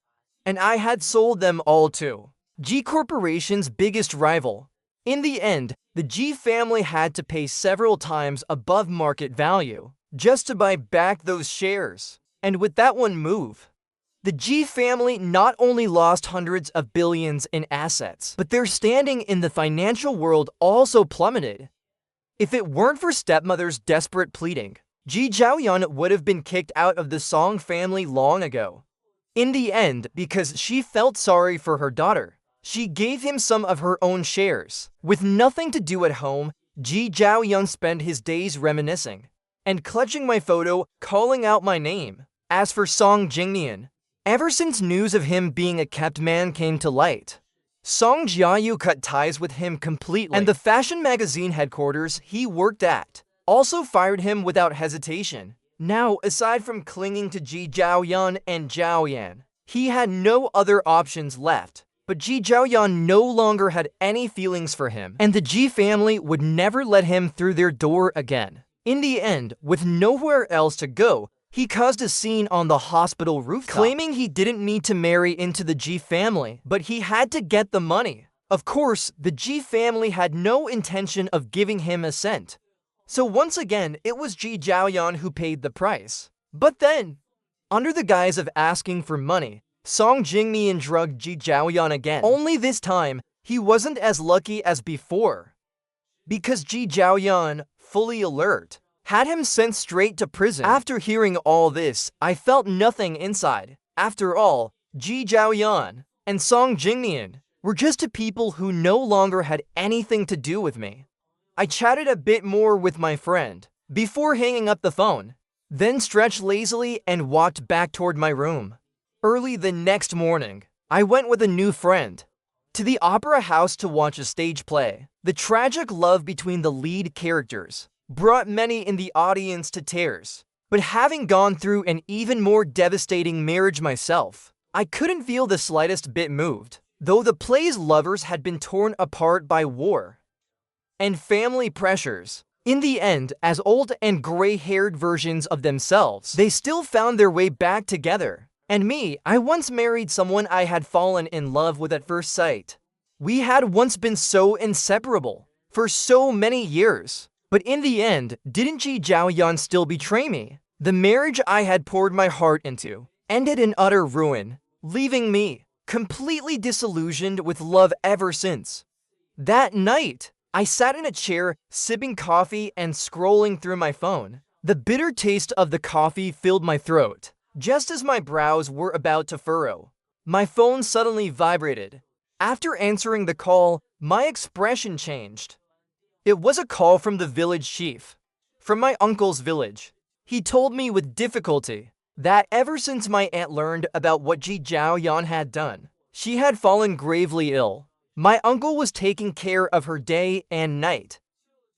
and I had sold them all to Ji Corporation's biggest rival. In the end, the Ji family had to pay several times above market value just to buy back those shares. And with that one move, the Ji family not only lost hundreds of billions in assets, but their standing in the financial world also plummeted. If it weren't for stepmother's desperate pleading, Ji Zhaoyan would have been kicked out of the Song family long ago. In the end, because she felt sorry for her daughter, she gave him some of her own shares. With nothing to do at home, Ji Zhaoyan spent his days reminiscing and clutching my photo, calling out my name. As for Song Jingnian, ever since news of him being a kept man came to light, Song Jiayu cut ties with him completely, and the fashion magazine headquarters he worked at also fired him without hesitation. Now, aside from clinging to Ji Zhaoyan and Zhaoyan, he had no other options left. But Ji Zhaoyan no longer had any feelings for him, and the Ji family would never let him through their door again. In the end, with nowhere else to go, he caused a scene on the hospital rooftop, claiming he didn't need to marry into the Ji family, but he had to get the money. Of course, the Ji family had no intention of giving him a cent. So once again, it was Ji Zhaoyan who paid the price. But then, under the guise of asking for money, Song Jingnian drugged Ji Zhaoyan again. Only this time, he wasn't as lucky as before, because Ji Zhaoyan, fully alert, had him sent straight to prison. After hearing all this, I felt nothing inside. After all, Ji Zhaoyan and Song Jingnian were just two people who no longer had anything to do with me. I chatted a bit more with my friend before hanging up the phone, then stretched lazily and walked back toward my room. Early the next morning, I went with a new friend to the opera house to watch a stage play. The tragic love between the lead characters brought many in the audience to tears. But having gone through an even more devastating marriage myself, I couldn't feel the slightest bit moved. Though the play's lovers had been torn apart by war and family pressures, in the end, as old and gray-haired versions of themselves, they still found their way back together. And me, I once married someone I had fallen in love with at first sight. We had once been so inseparable for so many years. But in the end, didn't Ji Zhaoyan still betray me? The marriage I had poured my heart into ended in utter ruin, leaving me completely disillusioned with love ever since. That night, I sat in a chair, sipping coffee and scrolling through my phone. The bitter taste of the coffee filled my throat. Just as my brows were about to furrow, my phone suddenly vibrated. After answering the call, my expression changed. It was a call from the village chief, from my uncle's village. He told me with difficulty that ever since my aunt learned about what Ji Zhaoyan had done, she had fallen gravely ill. My uncle was taking care of her day and night,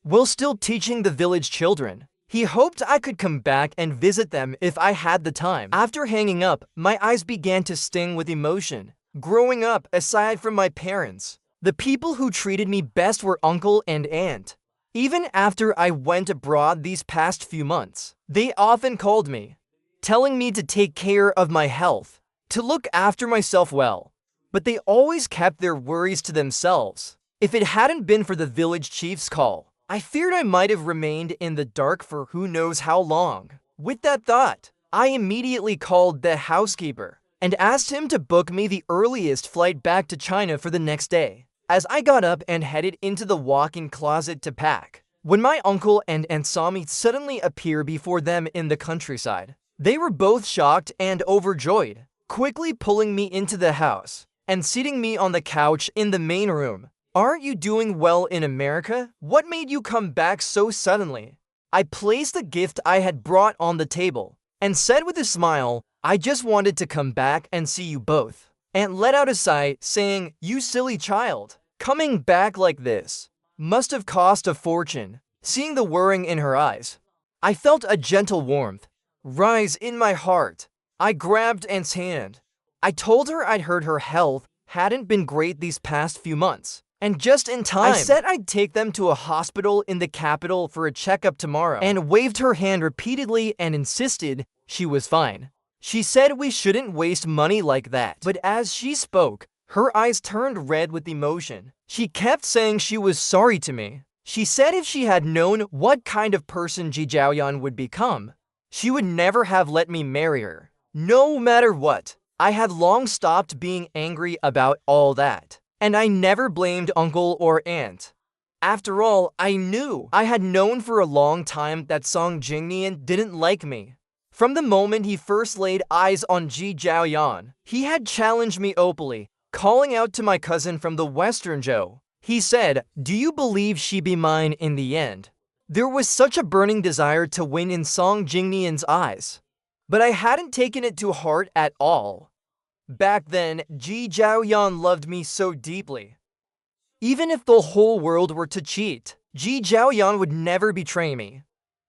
while still teaching the village children. He hoped I could come back and visit them if I had the time. After hanging up, my eyes began to sting with emotion. Growing up, aside from my parents, the people who treated me best were uncle and aunt. Even after I went abroad these past few months, they often called me, telling me to take care of my health, to look after myself well. But they always kept their worries to themselves. If it hadn't been for the village chief's call, I feared I might have remained in the dark for who knows how long. With that thought, I immediately called the housekeeper and asked him to book me the earliest flight back to China for the next day. As I got up and headed into the walk-in closet to pack, when my uncle and aunt saw me suddenly appear before them in the countryside, they were both shocked and overjoyed, quickly pulling me into the house and seating me on the couch in the main room. "Aren't you doing well in America? What made you come back so suddenly?" I placed the gift I had brought on the table and said with a smile, "I just wanted to come back and see you both." Aunt let out a sigh, saying, "You silly child. Coming back like this must have cost a fortune." Seeing the worrying in her eyes, I felt a gentle warmth rise in my heart. I grabbed Aunt's hand. I told her I'd heard her health hadn't been great these past few months, and just in time, I said I'd take them to a hospital in the capital for a checkup tomorrow, and waved her hand repeatedly and insisted she was fine. She said we shouldn't waste money like that, but as she spoke, her eyes turned red with emotion. She kept saying she was sorry to me. She said if she had known what kind of person Ji Jiaoyan would become, she would never have let me marry her. No matter what, I had long stopped being angry about all that, and I never blamed uncle or aunt. After all, I had known for a long time that Song Jingnian didn't like me. From the moment he first laid eyes on Ji Jiaoyan, he had challenged me openly, calling out to my cousin from the Western Zhou. He said, "Do you believe she be mine in the end?" There was such a burning desire to win in Song Jingnian's eyes, but I hadn't taken it to heart at all. Back then, Ji Jiaoyan loved me so deeply. Even if the whole world were to cheat, Ji Jiaoyan would never betray me.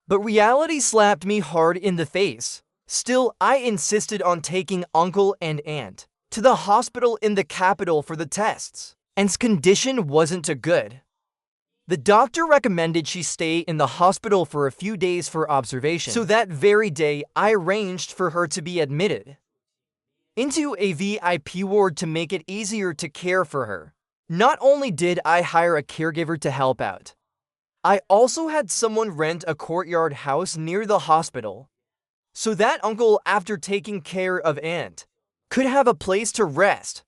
But reality slapped me hard in the face. Still, I insisted on taking uncle and aunt to the hospital in the capital for the tests. Aunt's condition wasn't too good. The doctor recommended she stay in the hospital for a few days for observation. So that very day, I arranged for her to be admitted into a VIP ward to make it easier to care for her. Not only did I hire a caregiver to help out, I also had someone rent a courtyard house near the hospital, so that uncle, after taking care of aunt, could have a place to rest.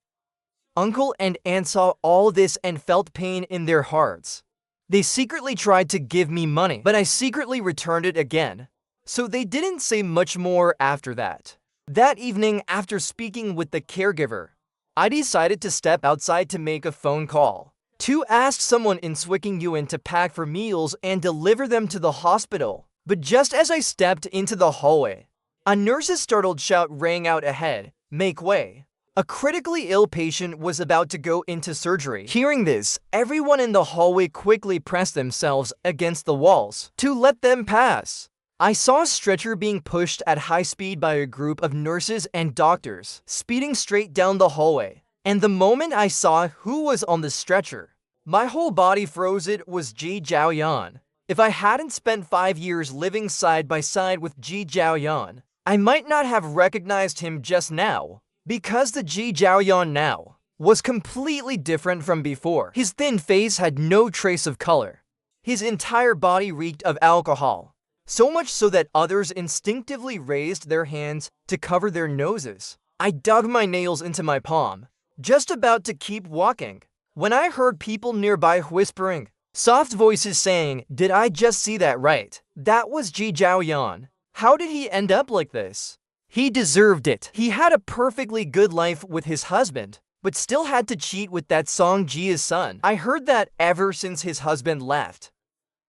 Uncle and aunt saw all this and felt pain in their hearts. They secretly tried to give me money, but I secretly returned it again, so they didn't say much more after that. That evening, after speaking with the caregiver, I decided to step outside to make a phone call to ask someone in Swickingyuan to pack for meals and deliver them to the hospital. But just as I stepped into the hallway, a nurse's startled shout rang out ahead, "Make way." A critically ill patient was about to go into surgery. Hearing this, everyone in the hallway quickly pressed themselves against the walls to let them pass. I saw a stretcher being pushed at high speed by a group of nurses and doctors, speeding straight down the hallway. And the moment I saw who was on the stretcher, my whole body froze. It was Ji Jiaoyan. If I hadn't spent 5 years living side by side with Ji Jiaoyan, I might not have recognized him just now, because the Ji Jiaoyan now was completely different from before. His thin face had no trace of color. His entire body reeked of alcohol, so much so that others instinctively raised their hands to cover their noses. I dug my nails into my palm, just about to keep walking, when I heard people nearby whispering, soft voices saying, "Did I just see that right? That was Ji Jiaoyan. How did he end up like this? He deserved it. He had a perfectly good life with his husband, but still had to cheat with that Song Ji's son. I heard that ever since his husband left,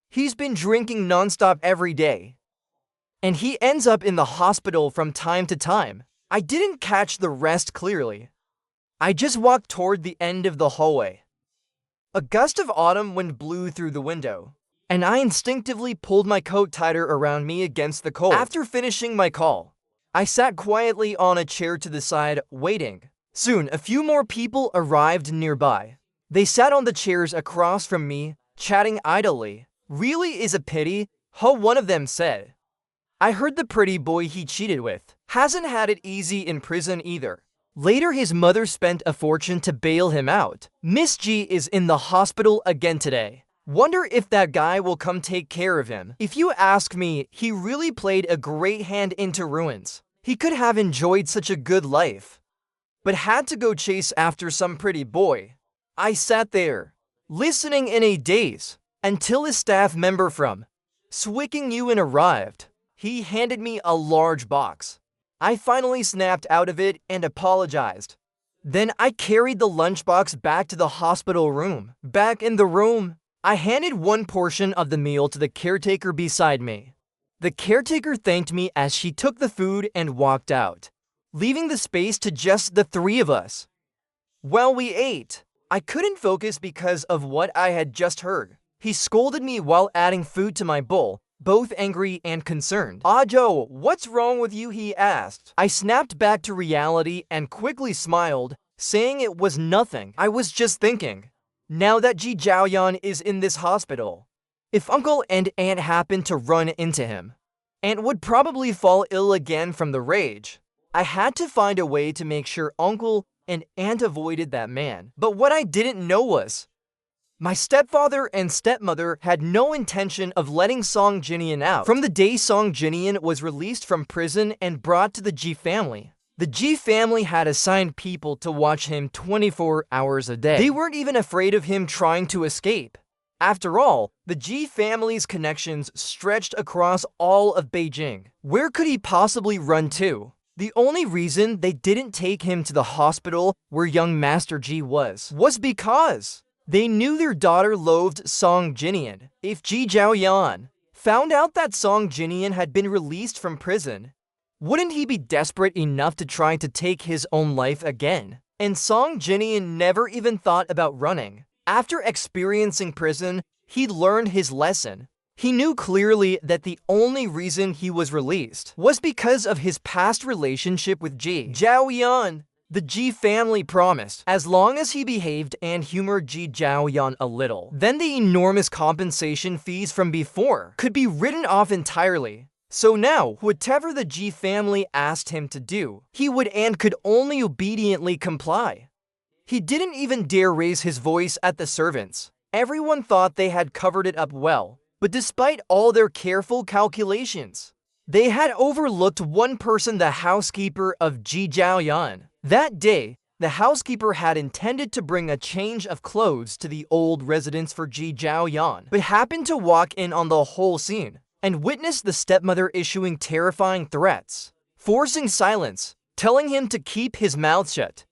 he's been drinking nonstop every day, and he ends up in the hospital from time to time." I didn't catch the rest clearly. I just walked toward the end of the hallway. A gust of autumn wind blew through the window, and I instinctively pulled my coat tighter around me against the cold. After finishing my call, I sat quietly on a chair to the side, waiting. Soon, a few more people arrived nearby. They sat on the chairs across from me, chatting idly. "Really is a pity," one of them said. "I heard the pretty boy he cheated with hasn't had it easy in prison either. Later, his mother spent a fortune to bail him out. Miss G is in the hospital again today. Wonder if that guy will come take care of him. If you ask me, he really played a great hand into ruins. He could have enjoyed such a good life, but had to go chase after some pretty boy." I sat there, listening in a daze, until a staff member from Swicking arrived. He handed me a large box. I finally snapped out of it and apologized. Then I carried the lunchbox back to the hospital room. Back in the room, I handed one portion of the meal to the caretaker beside me. The caretaker thanked me as she took the food and walked out, leaving the space to just the three of us. While we ate, I couldn't focus because of what I had just heard. He scolded me while adding food to my bowl, both angry and concerned. "Joe, what's wrong with you?" he asked. I snapped back to reality and quickly smiled, saying it was nothing. I was just thinking, now that Ji Jiaoyan is in this hospital, if Uncle and Aunt happened to run into him, Aunt would probably fall ill again from the rage. I had to find a way to make sure Uncle and Aunt avoided that man. But what I didn't know was, my stepfather and stepmother had no intention of letting Song Jinian out. From the day Song Jinian was released from prison and brought to the Ji family, the Ji family had assigned people to watch him 24 hours a day. They weren't even afraid of him trying to escape. After all, the Ji family's connections stretched across all of Beijing. Where could he possibly run to? The only reason they didn't take him to the hospital where young Master Ji was because they knew their daughter loathed Song Jinian. If Ji Jiaoyan found out that Song Jinian had been released from prison, wouldn't he be desperate enough to try to take his own life again? And Song Jinian never even thought about running. After experiencing prison, he learned his lesson. He knew clearly that the only reason he was released was because of his past relationship with Ji Jiaoyan. The Ji family promised, as long as he behaved and humored Ji Jiaoyan a little, then the enormous compensation fees from before could be written off entirely. So now, whatever the Ji family asked him to do, he would and could only obediently comply. He didn't even dare raise his voice at the servants. Everyone thought they had covered it up well, but despite all their careful calculations, they had overlooked one person, the housekeeper of Ji Jiaoyan. That day, the housekeeper had intended to bring a change of clothes to the old residence for Ji Jiaoyan, but happened to walk in on the whole scene and witnessed the stepmother issuing terrifying threats, forcing silence, telling him to keep his mouth shut.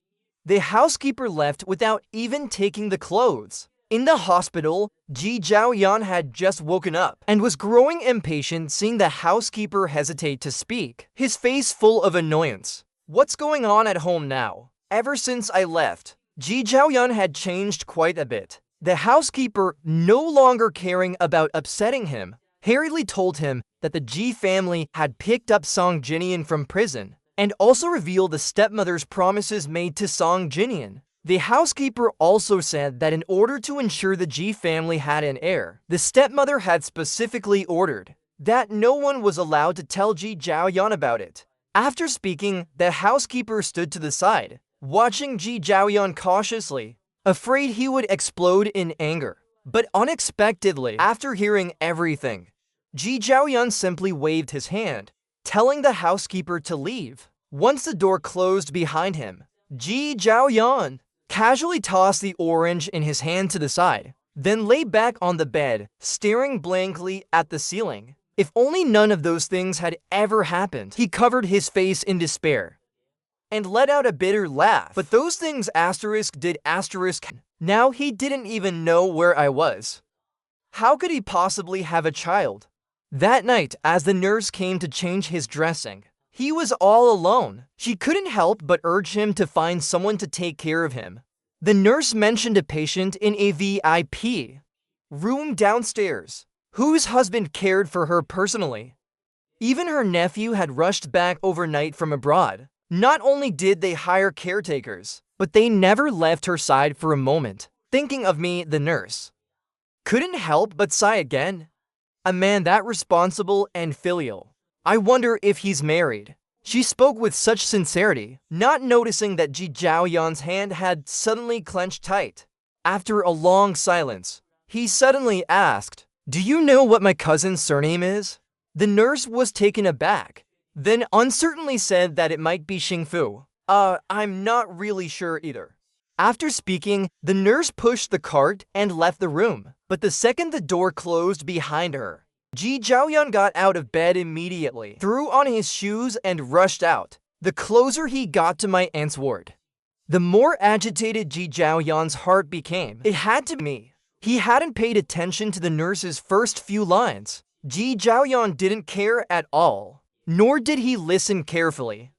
The housekeeper left without even taking the clothes. In the hospital, Ji Jiaoyan had just woken up and was growing impatient seeing the housekeeper hesitate to speak, his face full of annoyance. "What's going on at home now? Ever since I left, Ji Jiaoyan had changed quite a bit." The housekeeper, no longer caring about upsetting him, hurriedly told him that the Ji family had picked up Song Jinian from prison and also revealed the stepmother's promises made to Song Jinian. The housekeeper also said that in order to ensure the Ji family had an heir, the stepmother had specifically ordered that no one was allowed to tell Ji Jiaoyan about it. After speaking, the housekeeper stood to the side, watching Ji Jiaoyan cautiously, afraid he would explode in anger. But unexpectedly, after hearing everything, Ji Jiaoyan simply waved his hand, telling the housekeeper to leave. Once the door closed behind him, Ji Jiaoyan casually tossed the orange in his hand to the side, then lay back on the bed, staring blankly at the ceiling. If only none of those things had ever happened. He covered his face in despair and let out a bitter laugh. But those things did. Now he didn't even know where I was. How could he possibly have a child? That night, as the nurse came to change his dressing, he was all alone. She couldn't help but urge him to find someone to take care of him. The nurse mentioned a patient in a VIP room downstairs whose husband cared for her personally. Even her nephew had rushed back overnight from abroad. Not only did they hire caretakers, but they never left her side for a moment. Thinking of me, the nurse couldn't help but sigh again. A man that responsible and filial. I wonder if he's married. She spoke with such sincerity, not noticing that Ji Zhaoyan's hand had suddenly clenched tight. After a long silence, he suddenly asked, "Do you know what my cousin's surname is?" The nurse was taken aback, then uncertainly said that it might be Xingfu. I'm not really sure either. After speaking, the nurse pushed the cart and left the room, but the second the door closed behind her, Ji Zhaoyan got out of bed immediately, threw on his shoes and rushed out. The closer he got to my aunt's ward, the more agitated Ji Zhaoyan's heart became. It had to be me. He hadn't paid attention to the nurse's first few lines. Ji Zhaoyan didn't care at all, nor did he listen carefully,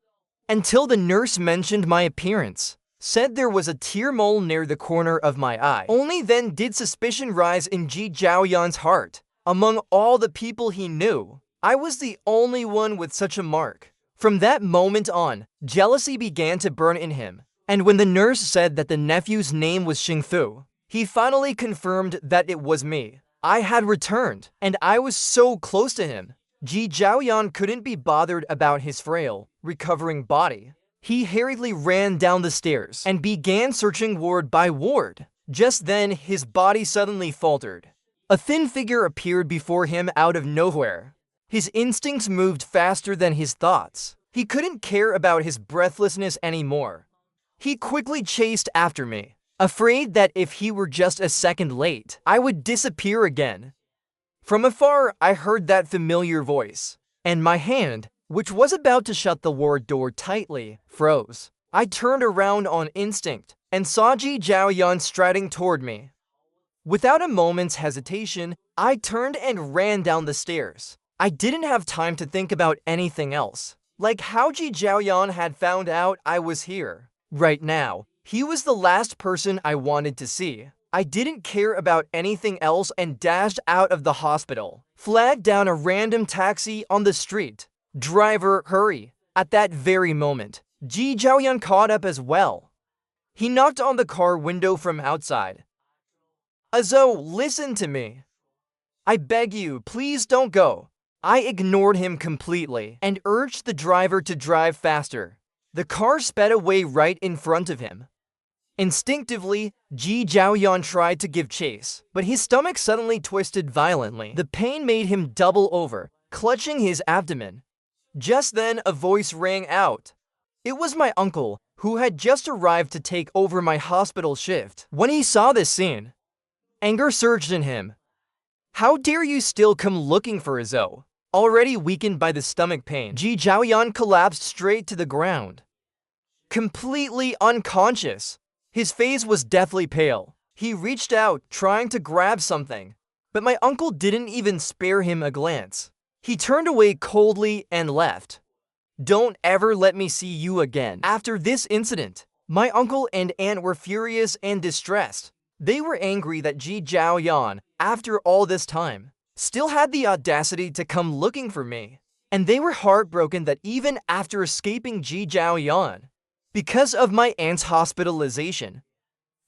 until the nurse mentioned my appearance, said there was a tear mole near the corner of my eye. Only then did suspicion rise in Ji Zhaoyan's heart. Among all the people he knew, I was the only one with such a mark. From that moment on, jealousy began to burn in him, and when the nurse said that the nephew's name was Xingfu, he finally confirmed that it was me. I had returned, and I was so close to him. Ji Zhaoyan couldn't be bothered about his frail, recovering body. He hurriedly ran down the stairs and began searching ward by ward. Just then, his body suddenly faltered. A thin figure appeared before him out of nowhere. His instincts moved faster than his thoughts. He couldn't care about his breathlessness anymore. He quickly chased after me, afraid that if he were just a second late, I would disappear again. From afar, I heard that familiar voice, and my hand, which was about to shut the ward door tightly, froze. I turned around on instinct and saw Ji Zhaoyan striding toward me. Without a moment's hesitation, I turned and ran down the stairs. I didn't have time to think about anything else, like how Ji Zhaoyan had found out I was here. Right now, he was the last person I wanted to see. I didn't care about anything else and dashed out of the hospital, flagged down a random taxi on the street. "Driver, hurry." At that very moment, Ji Zhaoyan caught up as well. He knocked on the car window from outside. "Azo, listen to me. I beg you, please don't go." I ignored him completely and urged the driver to drive faster. The car sped away right in front of him. Instinctively, Ji Zhaoyan tried to give chase, but his stomach suddenly twisted violently. The pain made him double over, clutching his abdomen. Just then, a voice rang out. It was my uncle, who had just arrived to take over my hospital shift. When he saw this scene, anger surged in him. "How dare you still come looking for Azo?" Already weakened by the stomach pain, Ji Zhaoyan collapsed straight to the ground, completely unconscious. His face was deathly pale. He reached out, trying to grab something, but my uncle didn't even spare him a glance. He turned away coldly and left. "Don't ever let me see you again." After this incident, my uncle and aunt were furious and distressed. They were angry that Ji Zhaoyan, after all this time, still had the audacity to come looking for me. And they were heartbroken that even after escaping Ji Zhaoyan, because of my aunt's hospitalization,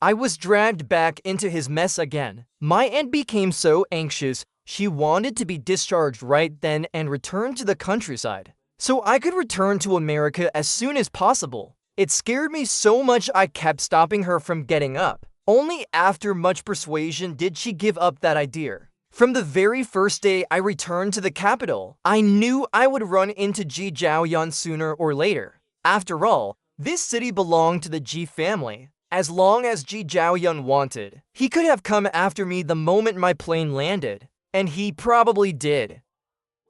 I was dragged back into his mess again. My aunt became so anxious, she wanted to be discharged right then and return to the countryside, so I could return to America as soon as possible. It scared me so much I kept stopping her from getting up. Only after much persuasion did she give up that idea. From the very first day I returned to the capital, I knew I would run into Ji Zhaoyan sooner or later. After all, this city belonged to the Ji family. As long as Ji Zhaoyan wanted, he could have come after me the moment my plane landed, and he probably did.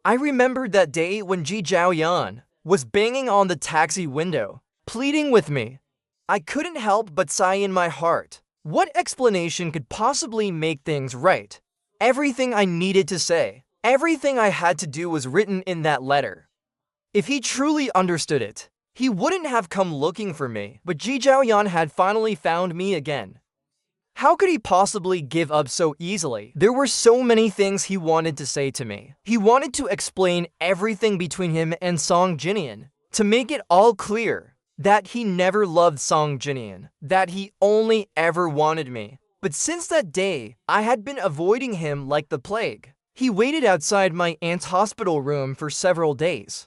I remembered that day when Ji Zhaoyan was banging on the taxi window, pleading with me. I couldn't help but sigh in my heart. What explanation could possibly make things right? Everything I needed to say, everything I had to do was written in that letter. If he truly understood it, he wouldn't have come looking for me, but Ji Zhaoyan had finally found me again. How could he possibly give up so easily? There were so many things he wanted to say to me. He wanted to explain everything between him and Song Jinian, to make it all clear that he never loved Song Jinian, that he only ever wanted me. But since that day, I had been avoiding him like the plague. He waited outside my aunt's hospital room for several days.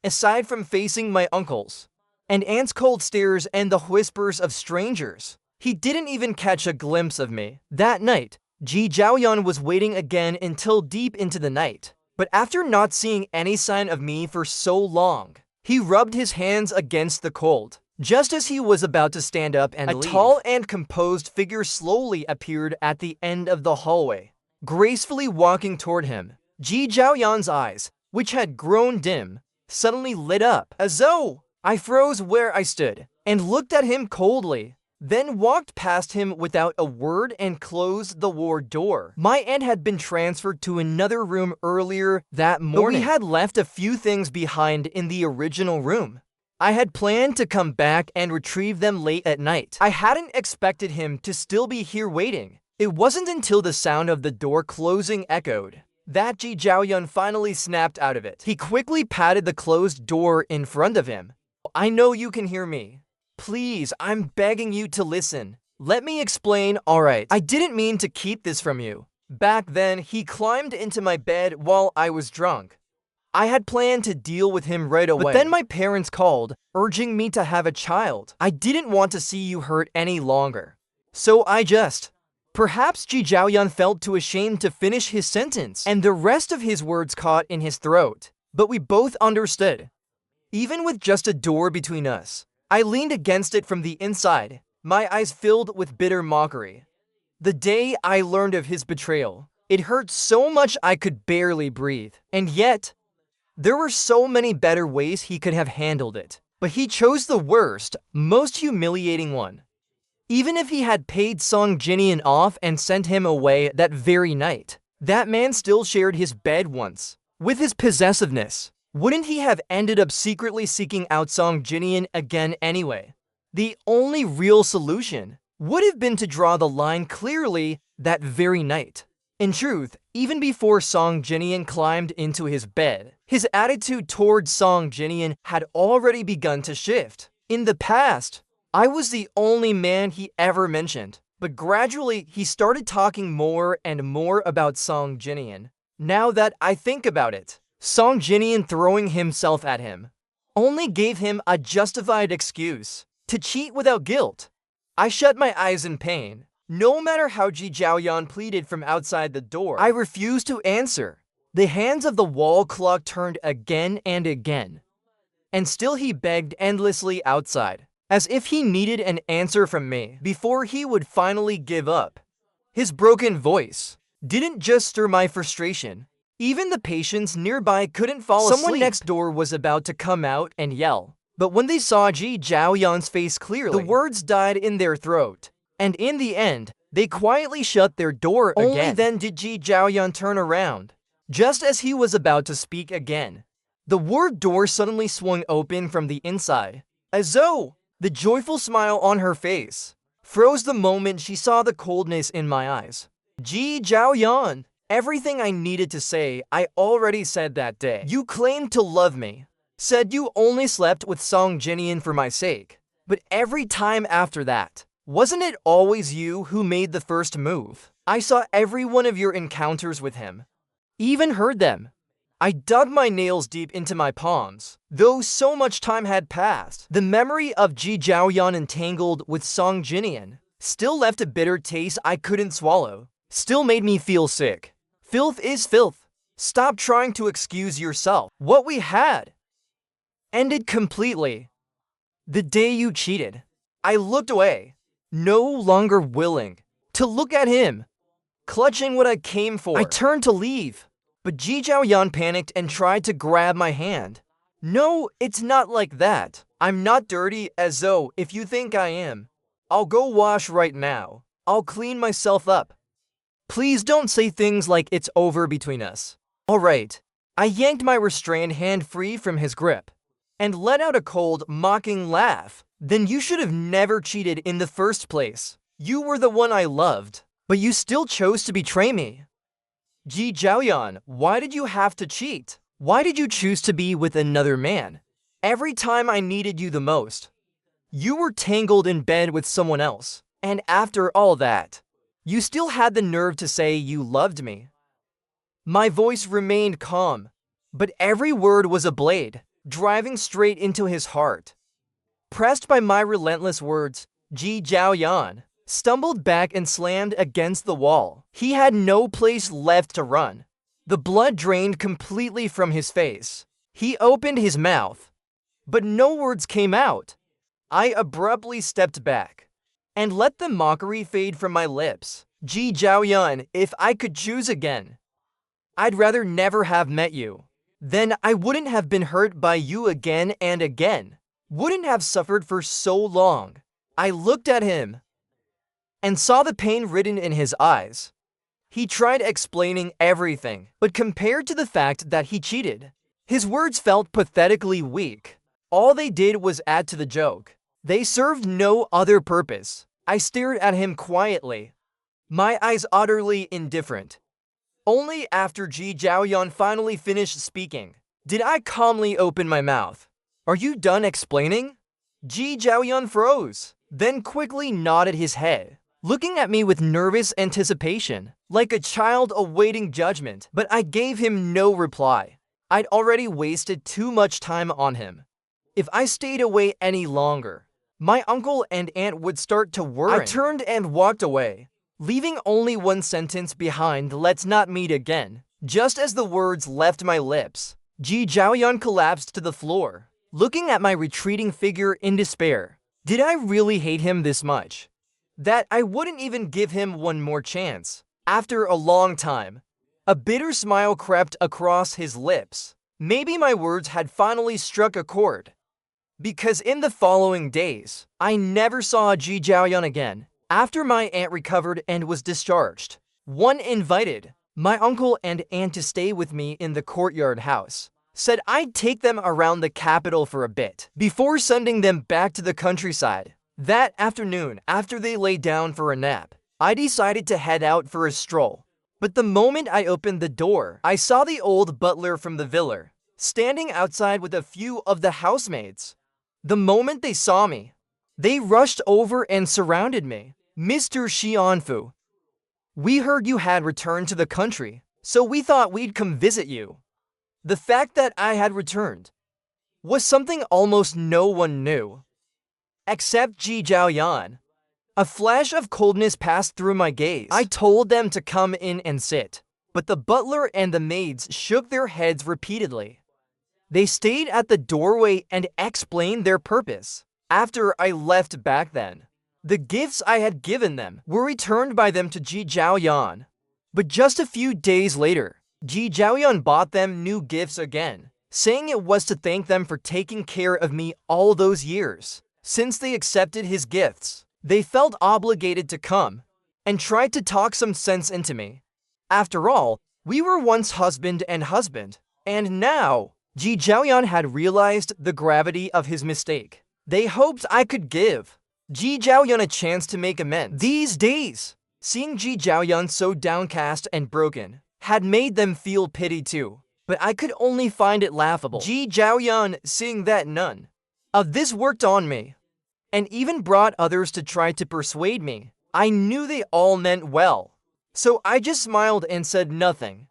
Aside from facing my uncles and aunt's cold stares and the whispers of strangers, he didn't even catch a glimpse of me. That night, Ji Zhaoyan was waiting again until deep into the night. But after not seeing any sign of me for so long, he rubbed his hands against the cold. Just as he was about to stand up and leave, a tall and composed figure slowly appeared at the end of the hallway, gracefully walking toward him. Ji Zhaoyan's eyes, which had grown dim, suddenly lit up. Azo! I froze where I stood and looked at him coldly, then walked past him without a word and closed the ward door. My aunt had been transferred to another room earlier that morning, but we had left a few things behind in the original room. I had planned to come back and retrieve them late at night. I hadn't expected him to still be here waiting. It wasn't until the sound of the door closing echoed that Ji Zhaoyan finally snapped out of it. He quickly patted the closed door in front of him. I know you can hear me. Please, I'm begging you to listen. Let me explain. Alright, I didn't mean to keep this from you. Back then, he climbed into my bed while I was drunk. I had planned to deal with him right away. But then my parents called, urging me to have a child. I didn't want to see you hurt any longer. So I just... Perhaps Ji Zhaoyan felt too ashamed to finish his sentence, and the rest of his words caught in his throat. But we both understood. Even with just a door between us, I leaned against it from the inside, my eyes filled with bitter mockery. The day I learned of his betrayal, it hurt so much I could barely breathe. And yet, there were so many better ways he could have handled it. But he chose the worst, most humiliating one. Even if he had paid Song Jinian off and sent him away that very night, that man still shared his bed once. With his possessiveness, wouldn't he have ended up secretly seeking out Song Jinian again anyway? The only real solution would have been to draw the line clearly that very night. In truth, even before Song Jinian climbed into his bed, his attitude towards Song Jinian had already begun to shift. In the past, I was the only man he ever mentioned, but gradually he started talking more and more about Song Jinian. Now that I think about it, Song Jinian throwing himself at him only gave him a justified excuse to cheat without guilt. I shut my eyes in pain. No matter how Ji Zhaoyan pleaded from outside the door, I refused to answer. The hands of the wall clock turned again and again, and still he begged endlessly outside, as if he needed an answer from me before he would finally give up. His broken voice didn't just stir my frustration. Even the patients nearby couldn't fall asleep. Someone next door was about to come out and yell, but when they saw Ji Zhaoyan's face clearly, the words died in their throat, and in the end, they quietly shut their door again. Only then did Ji Zhaoyan turn around. Just as he was about to speak again, the ward door suddenly swung open from the inside. Azo! The joyful smile on her face froze the moment she saw the coldness in my eyes. Ji Zhaoyan! Everything I needed to say, I already said that day. You claimed to love me, said you only slept with Song Jinian for my sake. But every time after that, wasn't it always you who made the first move? I saw every one of your encounters with him, even heard them. I dug my nails deep into my palms. Though so much time had passed, the memory of Ji Zhaoyan entangled with Song Jinian still left a bitter taste I couldn't swallow. Still made me feel sick. Filth is filth. Stop trying to excuse yourself. What we had ended completely. The day you cheated, I looked away, no longer willing to look at him, clutching what I came for. I turned to leave, but Ji Zhaoyan panicked and tried to grab my hand. No, it's not like that. I'm not dirty as though if you think I am. I'll go wash right now. I'll clean myself up. Please don't say things like it's over between us. Alright. I yanked my restrained hand free from his grip and let out a cold, mocking laugh. Then you should have never cheated in the first place. You were the one I loved, but you still chose to betray me. Ji Zhaoyan, why did you have to cheat? Why did you choose to be with another man? Every time I needed you the most, you were tangled in bed with someone else. And after all that, you still had the nerve to say you loved me. My voice remained calm, but every word was a blade, driving straight into his heart. Pressed by my relentless words, Ji Zhaoyan stumbled back and slammed against the wall. He had no place left to run. The blood drained completely from his face. He opened his mouth, but no words came out. I abruptly stepped back and let the mockery fade from my lips. Ji Zhaoyan, if I could choose again, I'd rather never have met you. Then I wouldn't have been hurt by you again and again. Wouldn't have suffered for so long. I looked at him and saw the pain written in his eyes. He tried explaining everything, but compared to the fact that he cheated, his words felt pathetically weak. All they did was add to the joke. They served no other purpose. I stared at him quietly, my eyes utterly indifferent. Only after Ji Zhaoyan finally finished speaking did I calmly open my mouth. Are you done explaining? Ji Zhaoyan froze, then quickly nodded his head, looking at me with nervous anticipation, like a child awaiting judgment. But I gave him no reply. I'd already wasted too much time on him. If I stayed away any longer, my uncle and aunt would start to worry. I turned and walked away, leaving only one sentence behind: let's not meet again. Just as the words left my lips, Ji Zhaoyan collapsed to the floor, looking at my retreating figure in despair. Did I really hate him this much that I wouldn't even give him one more chance? After a long time, a bitter smile crept across his lips. Maybe my words had finally struck a chord, because in the following days, I never saw Ji Zhaoyan again. After my aunt recovered and was discharged, one invited my uncle and aunt to stay with me in the courtyard house. Said I'd take them around the capital for a bit before sending them back to the countryside. That afternoon, after they lay down for a nap, I decided to head out for a stroll. But the moment I opened the door, I saw the old butler from the villa standing outside with a few of the housemaids. The moment they saw me, they rushed over and surrounded me. Mr. Xianfu, we heard you had returned to the country, so we thought we'd come visit you. The fact that I had returned was something almost no one knew, except Ji Zhaoyan. A flash of coldness passed through my gaze. I told them to come in and sit, but the butler and the maids shook their heads repeatedly. They stayed at the doorway and explained their purpose. After I left back then, the gifts I had given them were returned by them to Ji Zhaoyan. But just a few days later, Ji Zhaoyan bought them new gifts again, saying it was to thank them for taking care of me all those years. Since they accepted his gifts, they felt obligated to come and tried to talk some sense into me. After all, we were once husband and husband, and now Ji Zhaoyan had realized the gravity of his mistake. They hoped I could give Ji Zhaoyan a chance to make amends. These days, seeing Ji Zhaoyan so downcast and broken had made them feel pity too, but I could only find it laughable. Ji Zhaoyan, seeing that none of this worked on me, and even brought others to try to persuade me, I knew they all meant well, so I just smiled and said nothing.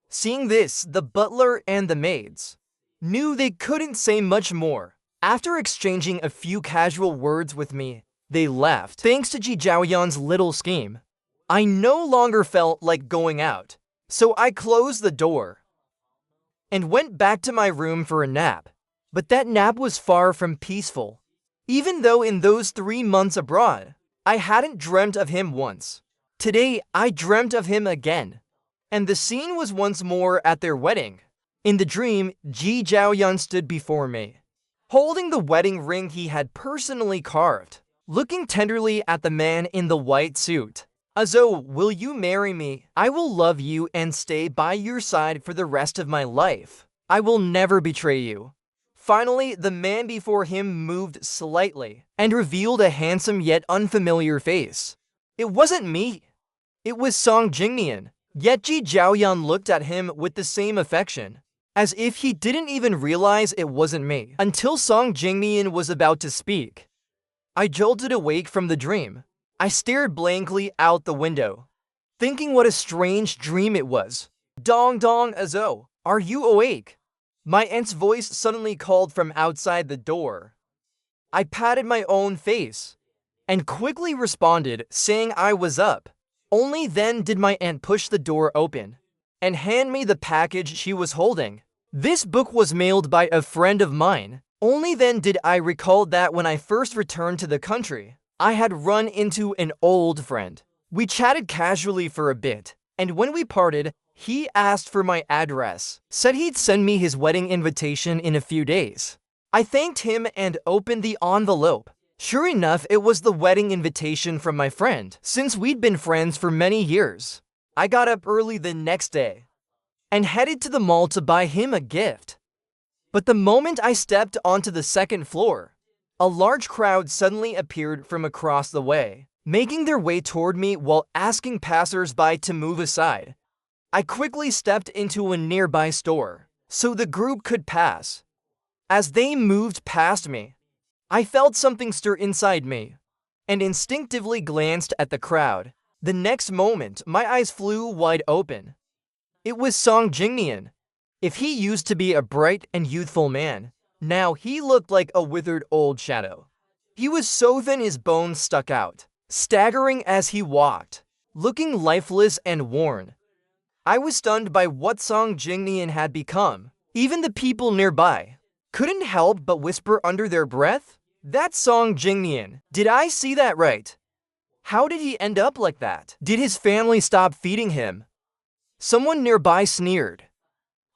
Seeing this, the butler and the maids knew they couldn't say much more. After exchanging a few casual words with me, they left. Thanks to Ji Zhaoyan's little scheme, I no longer felt like going out, so I closed the door and went back to my room for a nap. But that nap was far from peaceful. Even though in those 3 months abroad, I hadn't dreamt of him once. Today, I dreamt of him again. And the scene was once more at their wedding. In the dream, Ji Zhaoyan stood before me, holding the wedding ring he had personally carved, looking tenderly at the man in the white suit. Azo, will you marry me? I will love you and stay by your side for the rest of my life. I will never betray you. Finally, the man before him moved slightly and revealed a handsome yet unfamiliar face. It wasn't me. It was Song Jingnian. Yet Ji Zhaoyan looked at him with the same affection, as if he didn't even realize it wasn't me. Until Song Jingnian was about to speak, I jolted awake from the dream. I stared blankly out the window, thinking what a strange dream it was. Dong dong Azo, are you awake? My aunt's voice suddenly called from outside the door. I patted my own face and quickly responded, saying I was up. Only then did my aunt push the door open and hand me the package she was holding. This book was mailed by a friend of mine. Only then did I recall that when I first returned to the country, I had run into an old friend. We chatted casually for a bit, and when we parted, he asked for my address, said he'd send me his wedding invitation in a few days. I thanked him and opened the envelope. Sure enough, it was the wedding invitation from my friend, since we'd been friends for many years. I got up early the next day and headed to the mall to buy him a gift. But the moment I stepped onto the second floor, a large crowd suddenly appeared from across the way, making their way toward me while asking passers-by to move aside. I quickly stepped into a nearby store so the group could pass. As they moved past me, I felt something stir inside me and instinctively glanced at the crowd. The next moment, my eyes flew wide open. It was Song Jingnian. If he used to be a bright and youthful man, now he looked like a withered old shadow. He was so thin his bones stuck out, staggering as he walked, looking lifeless and worn. I was stunned by what Song Jingnian had become. Even the people nearby couldn't help but whisper under their breath, "That's Song Jingnian. Did I see that right? How did he end up like that? Did his family stop feeding him?" Someone nearby sneered.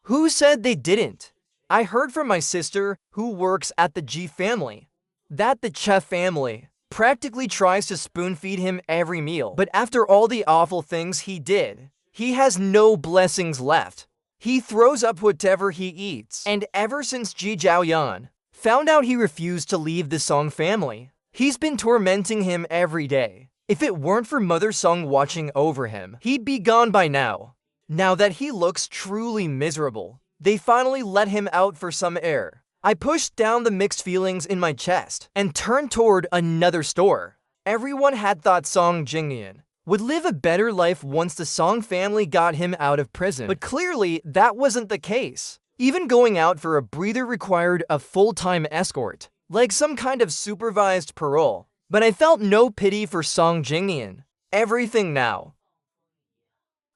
Who said they didn't? I heard from my sister, who works at the G family, that the Chef family practically tries to spoon-feed him every meal. But after all the awful things he did, he has no blessings left. He throws up whatever he eats. And ever since Ji Zhaoyan found out he refused to leave the Song family, he's been tormenting him every day. If it weren't for Mother Song watching over him, he'd be gone by now. Now that he looks truly miserable, they finally let him out for some air. I pushed down the mixed feelings in my chest and turned toward another store. Everyone had thought Song Jingnian would live a better life once the Song family got him out of prison. But clearly, that wasn't the case. Even going out for a breather required a full-time escort, like some kind of supervised parole. But I felt no pity for Song Jingnian. Everything now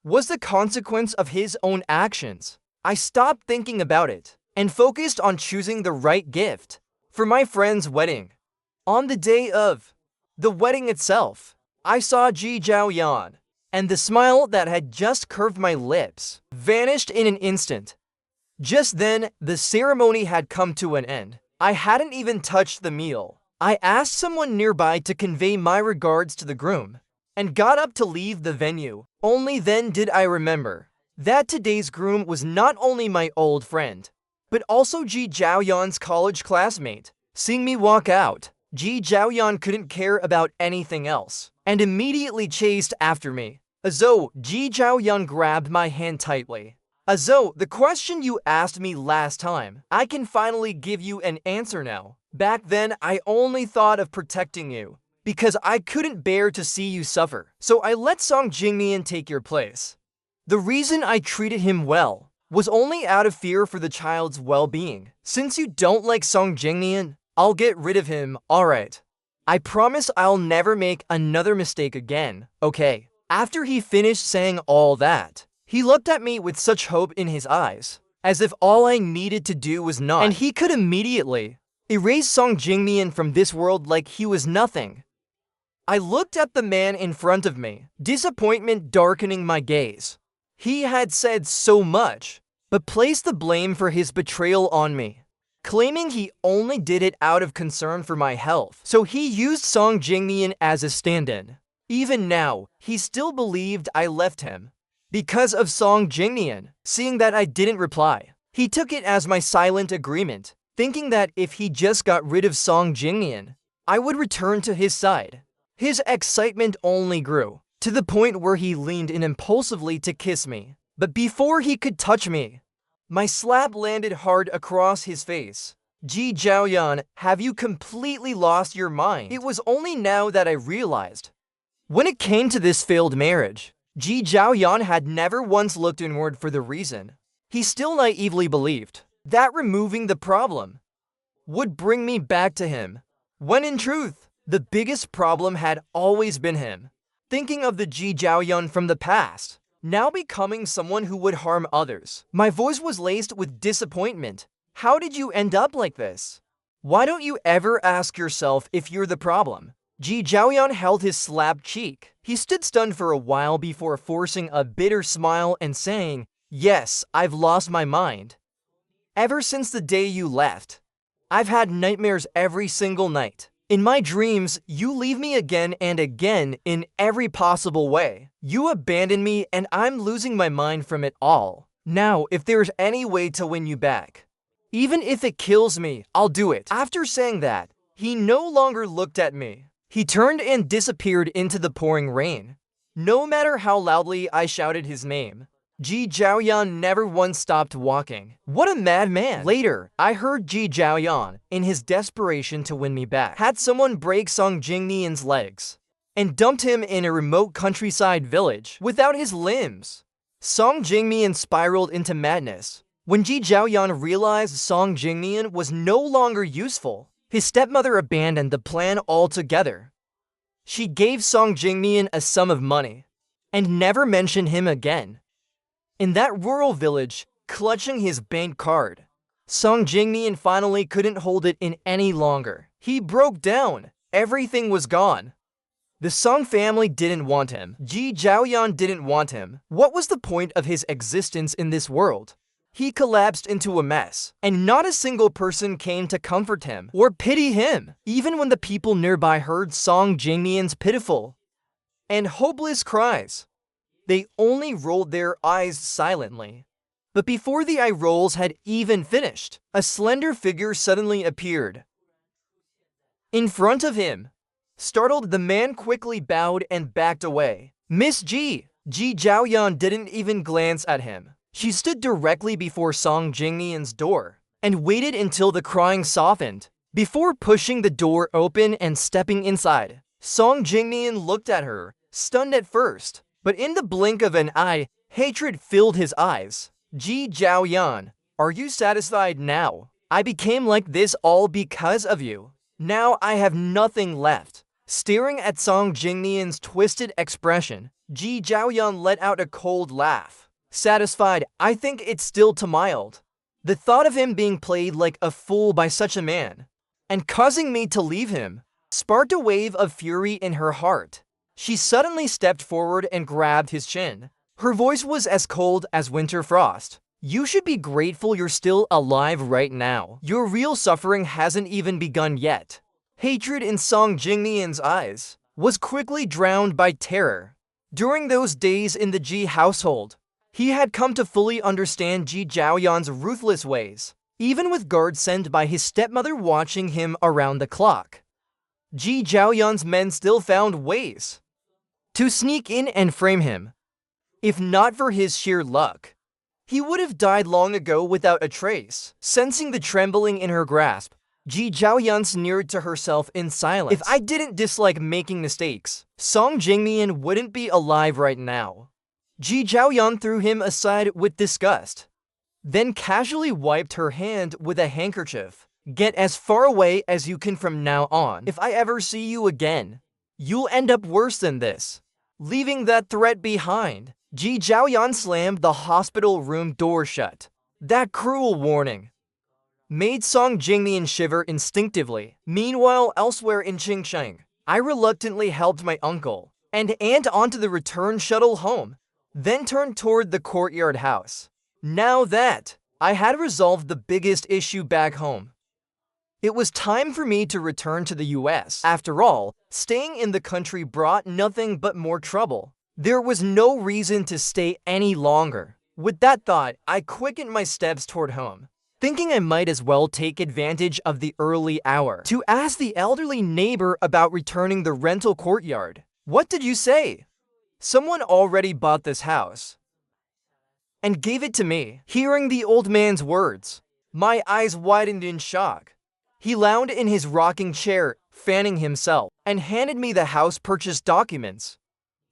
was the consequence of his own actions. I stopped thinking about it and focused on choosing the right gift for my friend's wedding. On the day of the wedding itself, I saw Ji Zhaoyan, and the smile that had just curved my lips vanished in an instant. Just then, the ceremony had come to an end. I hadn't even touched the meal. I asked someone nearby to convey my regards to the groom and got up to leave the venue. Only then did I remember that today's groom was not only my old friend, but also Ji Zhaoyan's college classmate. Seeing me walk out, Ji Zhaoyan couldn't care about anything else and immediately chased after me. Azo, Ji Zhaoyan grabbed my hand tightly. Azo, the question you asked me last time, I can finally give you an answer now. Back then, I only thought of protecting you because I couldn't bear to see you suffer. So I let Song Jingnian take your place. The reason I treated him well was only out of fear for the child's well-being. Since you don't like Song Jingnian, I'll get rid of him, alright. I promise I'll never make another mistake again, okay? After he finished saying all that, he looked at me with such hope in his eyes, as if all I needed to do was not. And he could immediately erase Song Jingnian from this world like he was nothing. I looked at the man in front of me, disappointment darkening my gaze. He had said so much, but placed the blame for his betrayal on me, claiming he only did it out of concern for my health. So he used Song Jingnian as a stand-in. Even now, he still believed I left him because of Song Jingnian. Seeing that I didn't reply, he took it as my silent agreement, thinking that if he just got rid of Song Jingnian, I would return to his side. His excitement only grew, to the point where he leaned in impulsively to kiss me. But before he could touch me, my slap landed hard across his face. Ji Zhaoyan, have you completely lost your mind? It was only now that I realized. When it came to this failed marriage, Ji Zhaoyan had never once looked inward for the reason. He still naively believed that removing the problem would bring me back to him, when in truth, the biggest problem had always been him. Thinking of the Ji Zhaoyan from the past, now becoming someone who would harm others, my voice was laced with disappointment. How did you end up like this? Why don't you ever ask yourself if you're the problem? Ji Zhaoyan held his slapped cheek. He stood stunned for a while before forcing a bitter smile and saying, "Yes, I've lost my mind. Ever since the day you left, I've had nightmares every single night. In my dreams, you leave me again and again in every possible way. You abandon me and I'm losing my mind from it all. Now, if there's any way to win you back, even if it kills me, I'll do it." After saying that, he no longer looked at me. He turned and disappeared into the pouring rain. No matter how loudly I shouted his name, Ji Zhaoyan never once stopped walking. What a madman! Later, I heard Ji Zhaoyan, in his desperation to win me back, had someone break Song Jingnian's legs and dumped him in a remote countryside village without his limbs. Song Jingnian spiraled into madness. When Ji Zhaoyan realized Song Jingnian was no longer useful, his stepmother abandoned the plan altogether. She gave Song Jingnian a sum of money and never mentioned him again. In that rural village, clutching his bank card, Song Jingnian finally couldn't hold it in any longer. He broke down. Everything was gone. The Song family didn't want him. Ji Zhaoyan didn't want him. What was the point of his existence in this world? He collapsed into a mess, and not a single person came to comfort him or pity him. Even when the people nearby heard Song Jingnian's pitiful and hopeless cries, they only rolled their eyes silently. But before the eye rolls had even finished, a slender figure suddenly appeared in front of him. Startled, the man quickly bowed and backed away. "Miss Ji!" Ji Zhaoyan didn't even glance at him. She stood directly before Song Jingnian's door and waited until the crying softened before pushing the door open and stepping inside. Song Jingnian looked at her, stunned at first, but in the blink of an eye, hatred filled his eyes. "Ji Zhaoyan, are you satisfied now? I became like this all because of you. Now I have nothing left." Staring at Song Jingnian's twisted expression, Ji Zhaoyan let out a cold laugh. "Satisfied? I think it's still too mild. The thought of him being played like a fool by such a man and causing me to leave him sparked a wave of fury in her heart. She suddenly stepped forward and grabbed his chin. Her voice was as cold as winter frost. "You should be grateful you're still alive right now. Your real suffering hasn't even begun yet." Hatred in Song Jingnian's eyes was quickly drowned by terror. During those days in the Ji household, he had come to fully understand Ji Zhaoyan's ruthless ways, even with guards sent by his stepmother watching him around the clock. Ji Zhaoyan's men still found ways to sneak in and frame him. If not for his sheer luck, he would have died long ago without a trace. Sensing the trembling in her grasp, Ji Zhaoyan sneered to herself in silence. If I didn't dislike making mistakes, Song Jingnian wouldn't be alive right now. Ji Zhaoyan threw him aside with disgust, then casually wiped her hand with a handkerchief. "Get as far away as you can from now on. If I ever see you again, you'll end up worse than this." Leaving that threat behind, Ji Zhaoyan slammed the hospital room door shut. That cruel warning made Song Jingnian shiver instinctively. Meanwhile, elsewhere in Qingsheng, I reluctantly helped my uncle and aunt onto the return shuttle home, then turned toward the courtyard house. Now that I had resolved the biggest issue back home, it was time for me to return to the US. After all, staying in the country brought nothing but more trouble. There was no reason to stay any longer. With that thought, I quickened my steps toward home, thinking I might as well take advantage of the early hour to ask the elderly neighbor about returning the rental courtyard. What did you say? Someone already bought this house and gave it to me. Hearing the old man's words, my eyes widened in shock. He lounged in his rocking chair, fanning himself, and handed me the house purchase documents.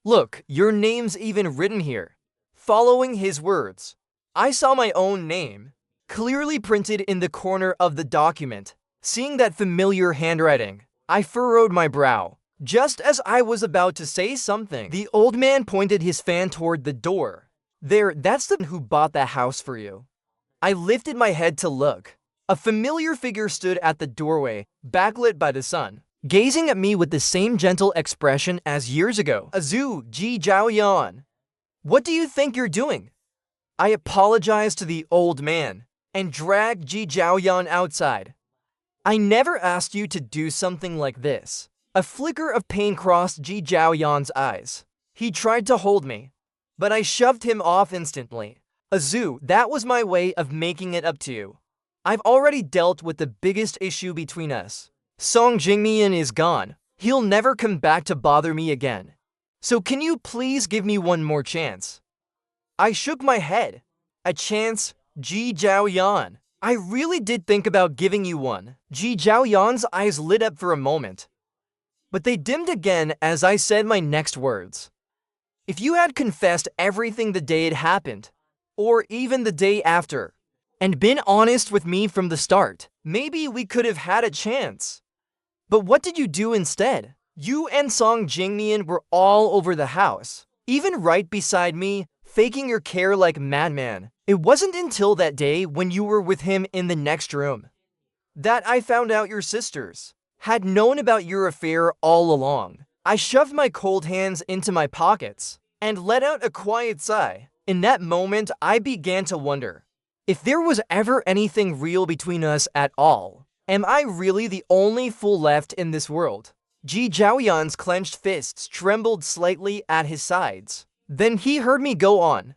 Look, your name's even written here. Following his words, I saw my own name, clearly printed in the corner of the document. Seeing that familiar handwriting, I furrowed my brow. Just as I was about to say something, the old man pointed his fan toward the door. There, that's the man who bought the house for you. I lifted my head to look. A familiar figure stood at the doorway, backlit by the sun, gazing at me with the same gentle expression as years ago. Azu, Ji Zhaoyan. What do you think you're doing? I apologized to the old man and dragged Ji Zhaoyan outside. I never asked you to do something like this. A flicker of pain crossed Ji Zhaoyan's eyes. He tried to hold me, but I shoved him off instantly. Azu, that was my way of making it up to you. I've already dealt with the biggest issue between us. Song Jingmian is gone. He'll never come back to bother me again. So can you please give me one more chance? I shook my head. A chance, Ji Zhaoyan. I really did think about giving you one. Ji Zhaoyan's eyes lit up for a moment, but they dimmed again as I said my next words. If you had confessed everything the day it happened, or even the day after, and been honest with me from the start, maybe we could have had a chance. But what did you do instead? You and Song Jingmian were all over the house, even right beside me, faking your care like madman. It wasn't until that day when you were with him in the next room that I found out your sisters had known about your affair all along. I shoved my cold hands into my pockets and let out a quiet sigh. In that moment, I began to wonder, if there was ever anything real between us at all, am I really the only fool left in this world? Ji Zhaoyan's clenched fists trembled slightly at his sides. Then he heard me go on,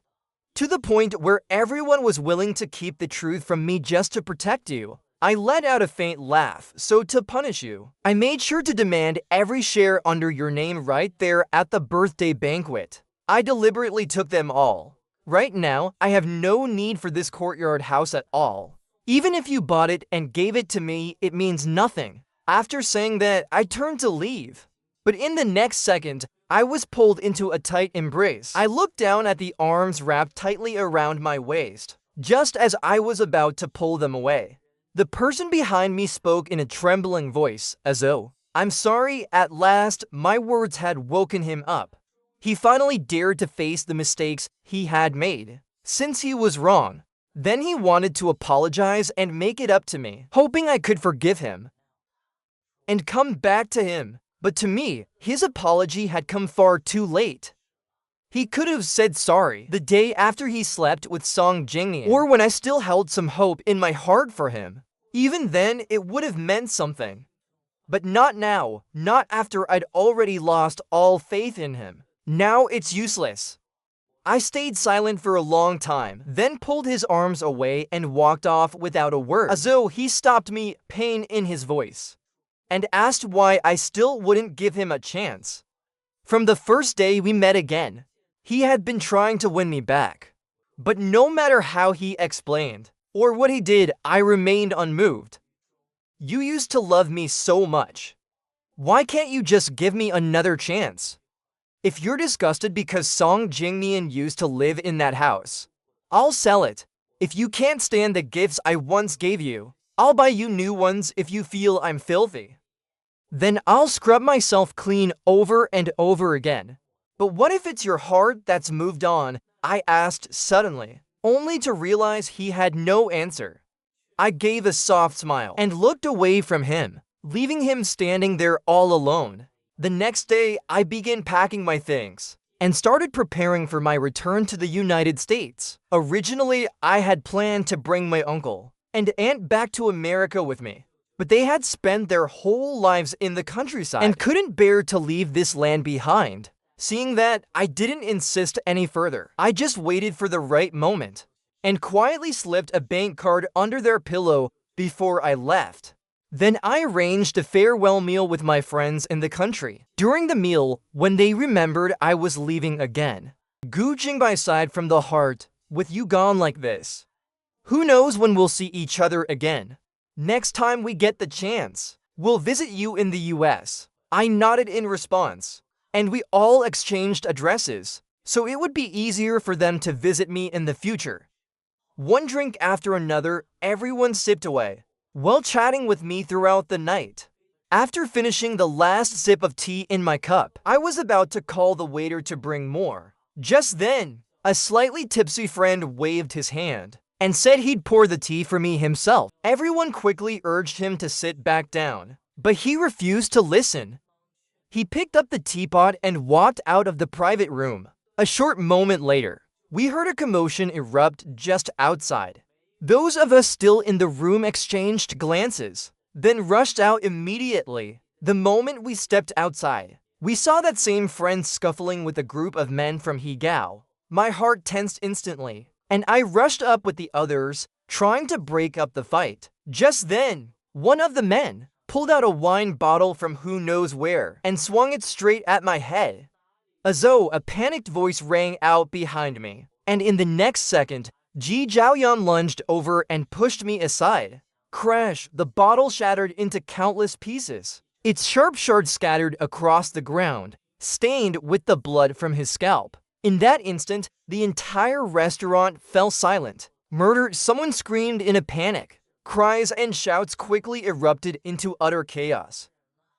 to the point where everyone was willing to keep the truth from me just to protect you. I let out a faint laugh, so to punish you, I made sure to demand every share under your name right there at the birthday banquet. I deliberately took them all. Right now, I have no need for this courtyard house at all. Even if you bought it and gave it to me, it means nothing. After saying that, I turned to leave. But in the next second, I was pulled into a tight embrace. I looked down at the arms wrapped tightly around my waist, just as I was about to pull them away. The person behind me spoke in a trembling voice, as though, I'm sorry, at last, my words had woken him up. He finally dared to face the mistakes he had made, since he was wrong. Then he wanted to apologize and make it up to me, hoping I could forgive him and come back to him. But to me, his apology had come far too late. He could have said sorry the day after he slept with Song Jingmian, or when I still held some hope in my heart for him. Even then, it would have meant something. But not now, not after I'd already lost all faith in him. Now it's useless. I stayed silent for a long time, then pulled his arms away and walked off without a word, as though he stopped me, pain in his voice, and asked why I still wouldn't give him a chance. From the first day we met again, he had been trying to win me back. But no matter how he explained, or what he did, I remained unmoved. You used to love me so much. Why can't you just give me another chance? If you're disgusted because Song Jingmian used to live in that house, I'll sell it. If you can't stand the gifts I once gave you, I'll buy you new ones if you feel I'm filthy. Then I'll scrub myself clean over and over again. But what if it's your heart that's moved on? I asked suddenly, only to realize he had no answer. I gave a soft smile and looked away from him, leaving him standing there all alone. The next day, I began packing my things and started preparing for my return to the United States. Originally, I had planned to bring my uncle and aunt back to America with me, but they had spent their whole lives in the countryside and couldn't bear to leave this land behind. Seeing that, I didn't insist any further. I just waited for the right moment. and quietly slipped a bank card under their pillow before I left. Then I arranged a farewell meal with my friends in the country. During the meal, when they remembered I was leaving again, gooching my side from the heart, with you gone like this. Who knows when we'll see each other again? Next time we get the chance, we'll visit you in the US. I nodded in response, and we all exchanged addresses, so it would be easier for them to visit me in the future. One drink after another, everyone sipped away, while chatting with me throughout the night. After finishing the last sip of tea in my cup, I was about to call the waiter to bring more. Just then, a slightly tipsy friend waved his hand and said he'd pour the tea for me himself. Everyone quickly urged him to sit back down, but he refused to listen. He picked up the teapot and walked out of the private room. A short moment later, we heard a commotion erupt just outside. Those of us still in the room exchanged glances, then rushed out immediately. The moment we stepped outside, we saw that same friend scuffling with a group of men from Higao. My heart tensed instantly, and I rushed up with the others, trying to break up the fight. Just then, one of the men pulled out a wine bottle from who knows where and swung it straight at my head. As though a panicked voice rang out behind me, and in the next second, Ji Zhaoyan lunged over and pushed me aside. Crash! The bottle shattered into countless pieces. Its sharp shards scattered across the ground, stained with the blood from his scalp. In that instant, the entire restaurant fell silent. Murder! Someone screamed in a panic. Cries and shouts quickly erupted into utter chaos.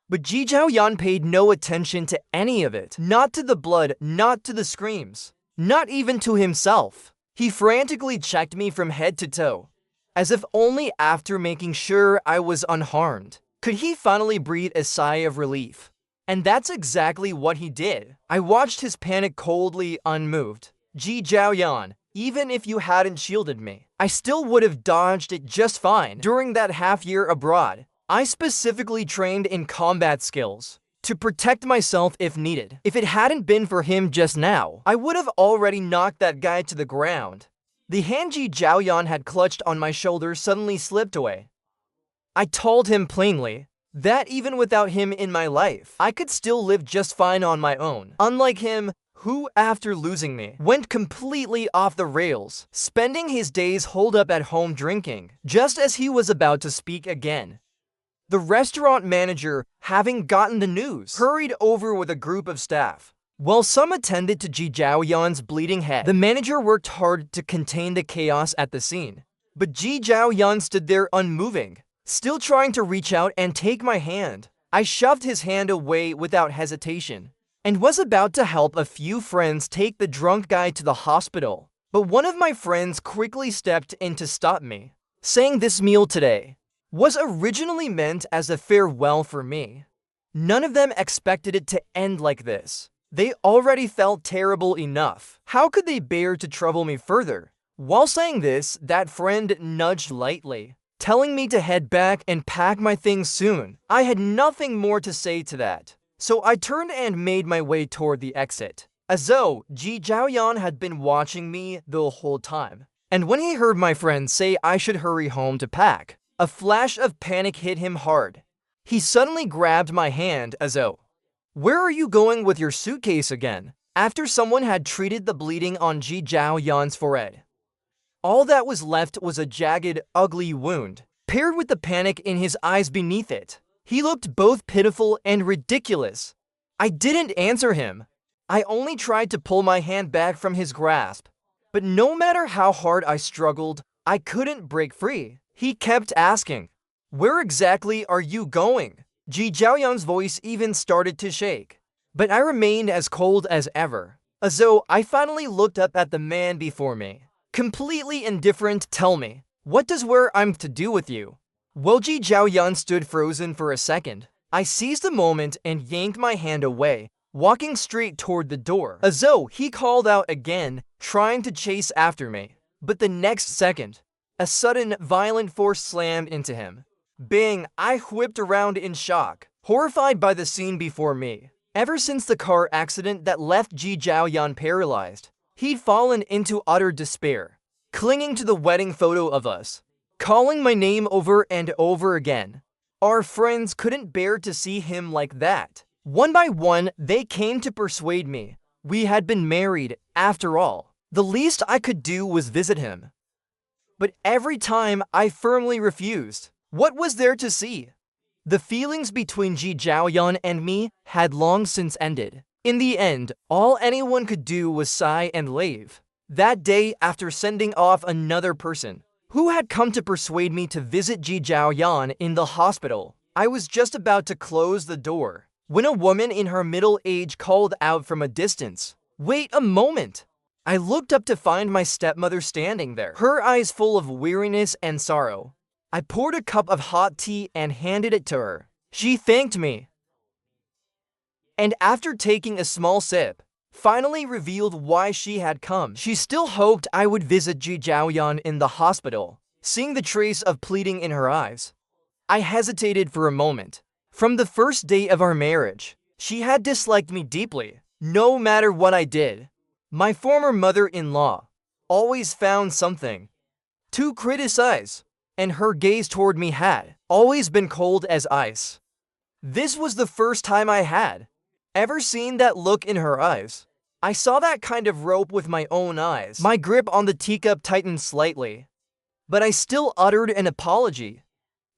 But Ji Zhaoyan paid no attention to any of it. Not to the blood, not to the screams, not even to himself. He frantically checked me from head to toe, as if only after making sure I was unharmed could he finally breathe a sigh of relief. And that's exactly what he did. I watched his panic coldly, unmoved. Ji Zhaoyan, even if you hadn't shielded me, I still would have dodged it just fine. During that half year abroad, I specifically trained in combat skills to protect myself if needed. If it hadn't been for him just now, I would have already knocked that guy to the ground. The hand Ji Zhaoyan had clutched on my shoulder suddenly slipped away. I told him plainly that even without him in my life, I could still live just fine on my own. Unlike him, who, after losing me, went completely off the rails, spending his days holed up at home drinking, just as he was about to speak again. The restaurant manager, having gotten the news, hurried over with a group of staff. While some attended to Ji Zhaoyan's bleeding head, the manager worked hard to contain the chaos at the scene. But Ji Zhaoyan stood there unmoving, still trying to reach out and take my hand. I shoved his hand away without hesitation, and was about to help a few friends take the drunk guy to the hospital. But one of my friends quickly stepped in to stop me, saying this meal today was originally meant as a farewell for me. None of them expected it to end like this. They already felt terrible enough. How could they bear to trouble me further? While saying this, that friend nudged lightly, telling me to head back and pack my things soon. I had nothing more to say to that, so I turned and made my way toward the exit, as though Ji Zhaoyan had been watching me the whole time. And when he heard my friend say I should hurry home to pack, a flash of panic hit him hard. He suddenly grabbed my hand as though, "Where are you going with your suitcase again?" After someone had treated the bleeding on Ji Zhaoyan's forehead, all that was left was a jagged, ugly wound, paired with the panic in his eyes beneath it. He looked both pitiful and ridiculous. I didn't answer him. I only tried to pull my hand back from his grasp. But no matter how hard I struggled, I couldn't break free. He kept asking, "Where exactly are you going?" Ji Zhaoyan's voice even started to shake. But I remained as cold as ever, as though I finally looked up at the man before me. Completely indifferent, "Tell me, what does where I'm to do with you?" While Ji Zhaoyan stood frozen for a second, I seized the moment and yanked my hand away, walking straight toward the door, as though he called out again, trying to chase after me. But the next second, a sudden, violent force slammed into him. Bang! I whipped around in shock, horrified by the scene before me. Ever since the car accident that left Ji Zhaoyan paralyzed, he'd fallen into utter despair, clinging to the wedding photo of us, calling my name over and over again. Our friends couldn't bear to see him like that. One by one, they came to persuade me. We had been married, after all. The least I could do was visit him. But every time, I firmly refused. What was there to see? The feelings between Ji Zhaoyan and me had long since ended. In the end, all anyone could do was sigh and leave. That day, after sending off another person, who had come to persuade me to visit Ji Zhaoyan in the hospital, I was just about to close the door when a woman in her middle age called out from a distance, "Wait a moment!" I looked up to find my stepmother standing there, her eyes full of weariness and sorrow. I poured a cup of hot tea and handed it to her. She thanked me, and after taking a small sip, finally revealed why she had come. She still hoped I would visit Ji Zhaoyan in the hospital, seeing the trace of pleading in her eyes. I hesitated for a moment. From the first day of our marriage, she had disliked me deeply, no matter what I did. My former mother-in-law always found something to criticize, and her gaze toward me had always been cold as ice. This was the first time I had ever seen that look in her eyes. I saw that kind of rope with my own eyes. My grip on the teacup tightened slightly, but I still uttered an apology.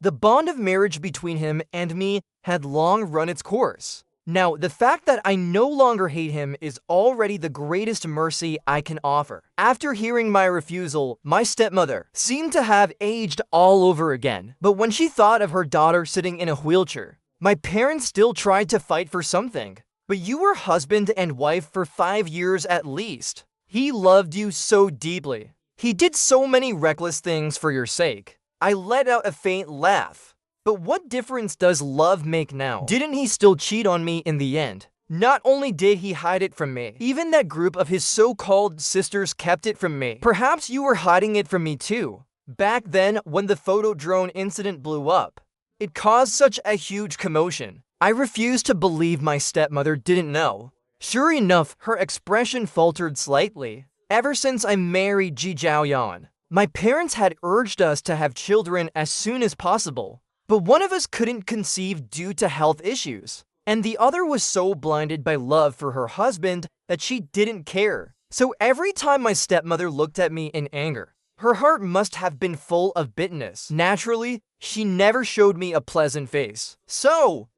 The bond of marriage between him and me had long run its course. Now, the fact that I no longer hate him is already the greatest mercy I can offer. After hearing my refusal, my stepmother seemed to have aged all over again. But when she thought of her daughter sitting in a wheelchair, my parents still tried to fight for something. But you were husband and wife for 5 years at least. He loved you so deeply. He did so many reckless things for your sake. I let out a faint laugh. But what difference does love make now? Didn't he still cheat on me in the end? Not only did he hide it from me, even that group of his so-called sisters kept it from me. Perhaps you were hiding it from me too. Back then, when the photo drone incident blew up, it caused such a huge commotion. I refused to believe my stepmother didn't know. Sure enough, her expression faltered slightly. Ever since I married Ji Zhaoyan, my parents had urged us to have children as soon as possible. But one of us couldn't conceive due to health issues, and the other was so blinded by love for her husband that she didn't care. So every time my stepmother looked at me in anger, her heart must have been full of bitterness. Naturally, she never showed me a pleasant face. So,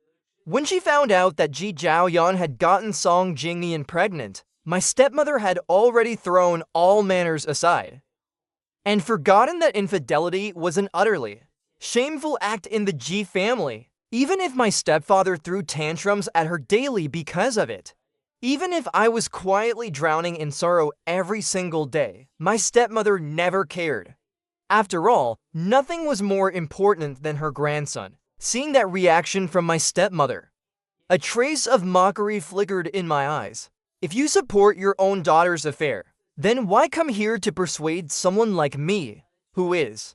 when she found out that Ji Zhaoyan had gotten Song Jingnian pregnant, my stepmother had already thrown all manners aside and forgotten that infidelity was an utterly shameful act in the Ji family. Even if my stepfather threw tantrums at her daily because of it, even if I was quietly drowning in sorrow every single day, my stepmother never cared. After all, nothing was more important than her grandson. Seeing that reaction from my stepmother, a trace of mockery flickered in my eyes. If you support your own daughter's affair, then why come here to persuade someone like me, who is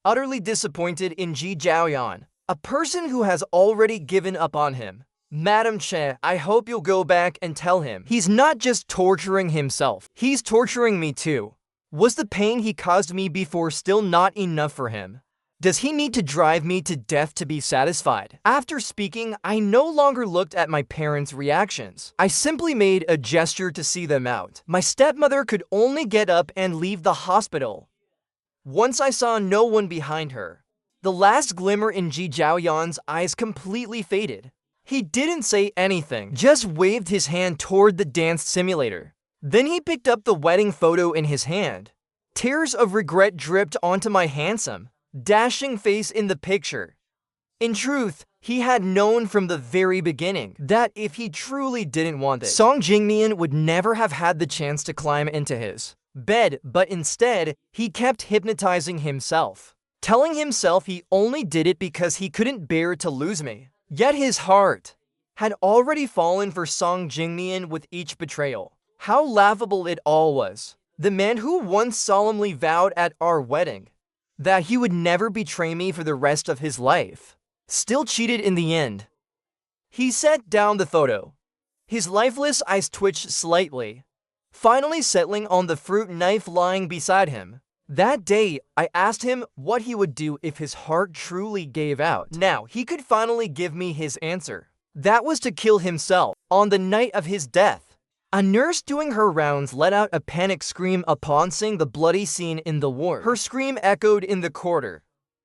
utterly disappointed in Ji Zhaoyan, a person who has already given up on him? Madam Che, I hope you'll go back and tell him he's not just torturing himself, he's torturing me too. Was the pain he caused me before still not enough for him? Does he need to drive me to death to be satisfied? After speaking, I no longer looked at my parents' reactions. I simply made a gesture to see them out. My stepmother could only get up and leave the hospital once I saw no one behind her. The last glimmer in Ji Zhaoyan's eyes completely faded. He didn't say anything, just waved his hand toward the dance simulator. Then he picked up the wedding photo in his hand. Tears of regret dripped onto my handsome, dashing face in the picture. In truth, he had known from the very beginning that if he truly didn't want this, Song Jingnian would never have had the chance to climb into his bed, but instead, he kept hypnotizing himself, telling himself he only did it because he couldn't bear to lose me. Yet his heart had already fallen for Song Jingnian with each betrayal. How laughable it all was. The man who once solemnly vowed at our wedding that he would never betray me for the rest of his life still cheated in the end. He set down the photo. His lifeless eyes twitched slightly, finally settling on the fruit knife lying beside him. That day, I asked him what he would do if his heart truly gave out. Now, he could finally give me his answer. That was to kill himself on the night of his death. A nurse doing her rounds let out a panic scream upon seeing the bloody scene in the ward. Her scream echoed in the corridor.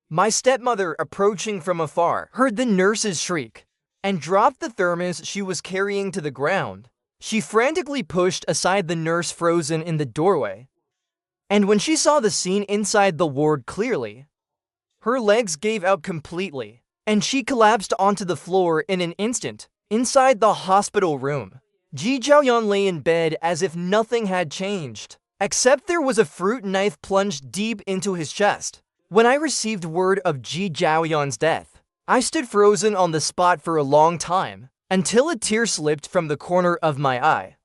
My stepmother, approaching from afar, heard the nurse's shriek and dropped the thermos she was carrying to the ground. She frantically pushed aside the nurse frozen in the doorway. And when she saw the scene inside the ward clearly, her legs gave out completely, and she collapsed onto the floor in an instant. Inside the hospital room, Ji Zhaoyan lay in bed as if nothing had changed, except there was a fruit knife plunged deep into his chest. When I received word of Ji Zhaoyan's death, I stood frozen on the spot for a long time, until a tear slipped from the corner of my eye.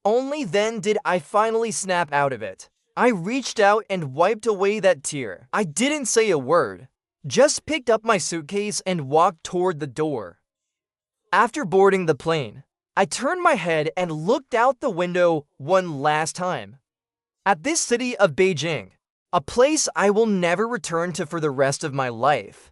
Only then did I finally snap out of it. I reached out and wiped away that tear. I didn't say a word, just picked up my suitcase and walked toward the door. After boarding the plane, I turned my head and looked out the window one last time. At this city of Beijing, a place I will never return to for the rest of my life,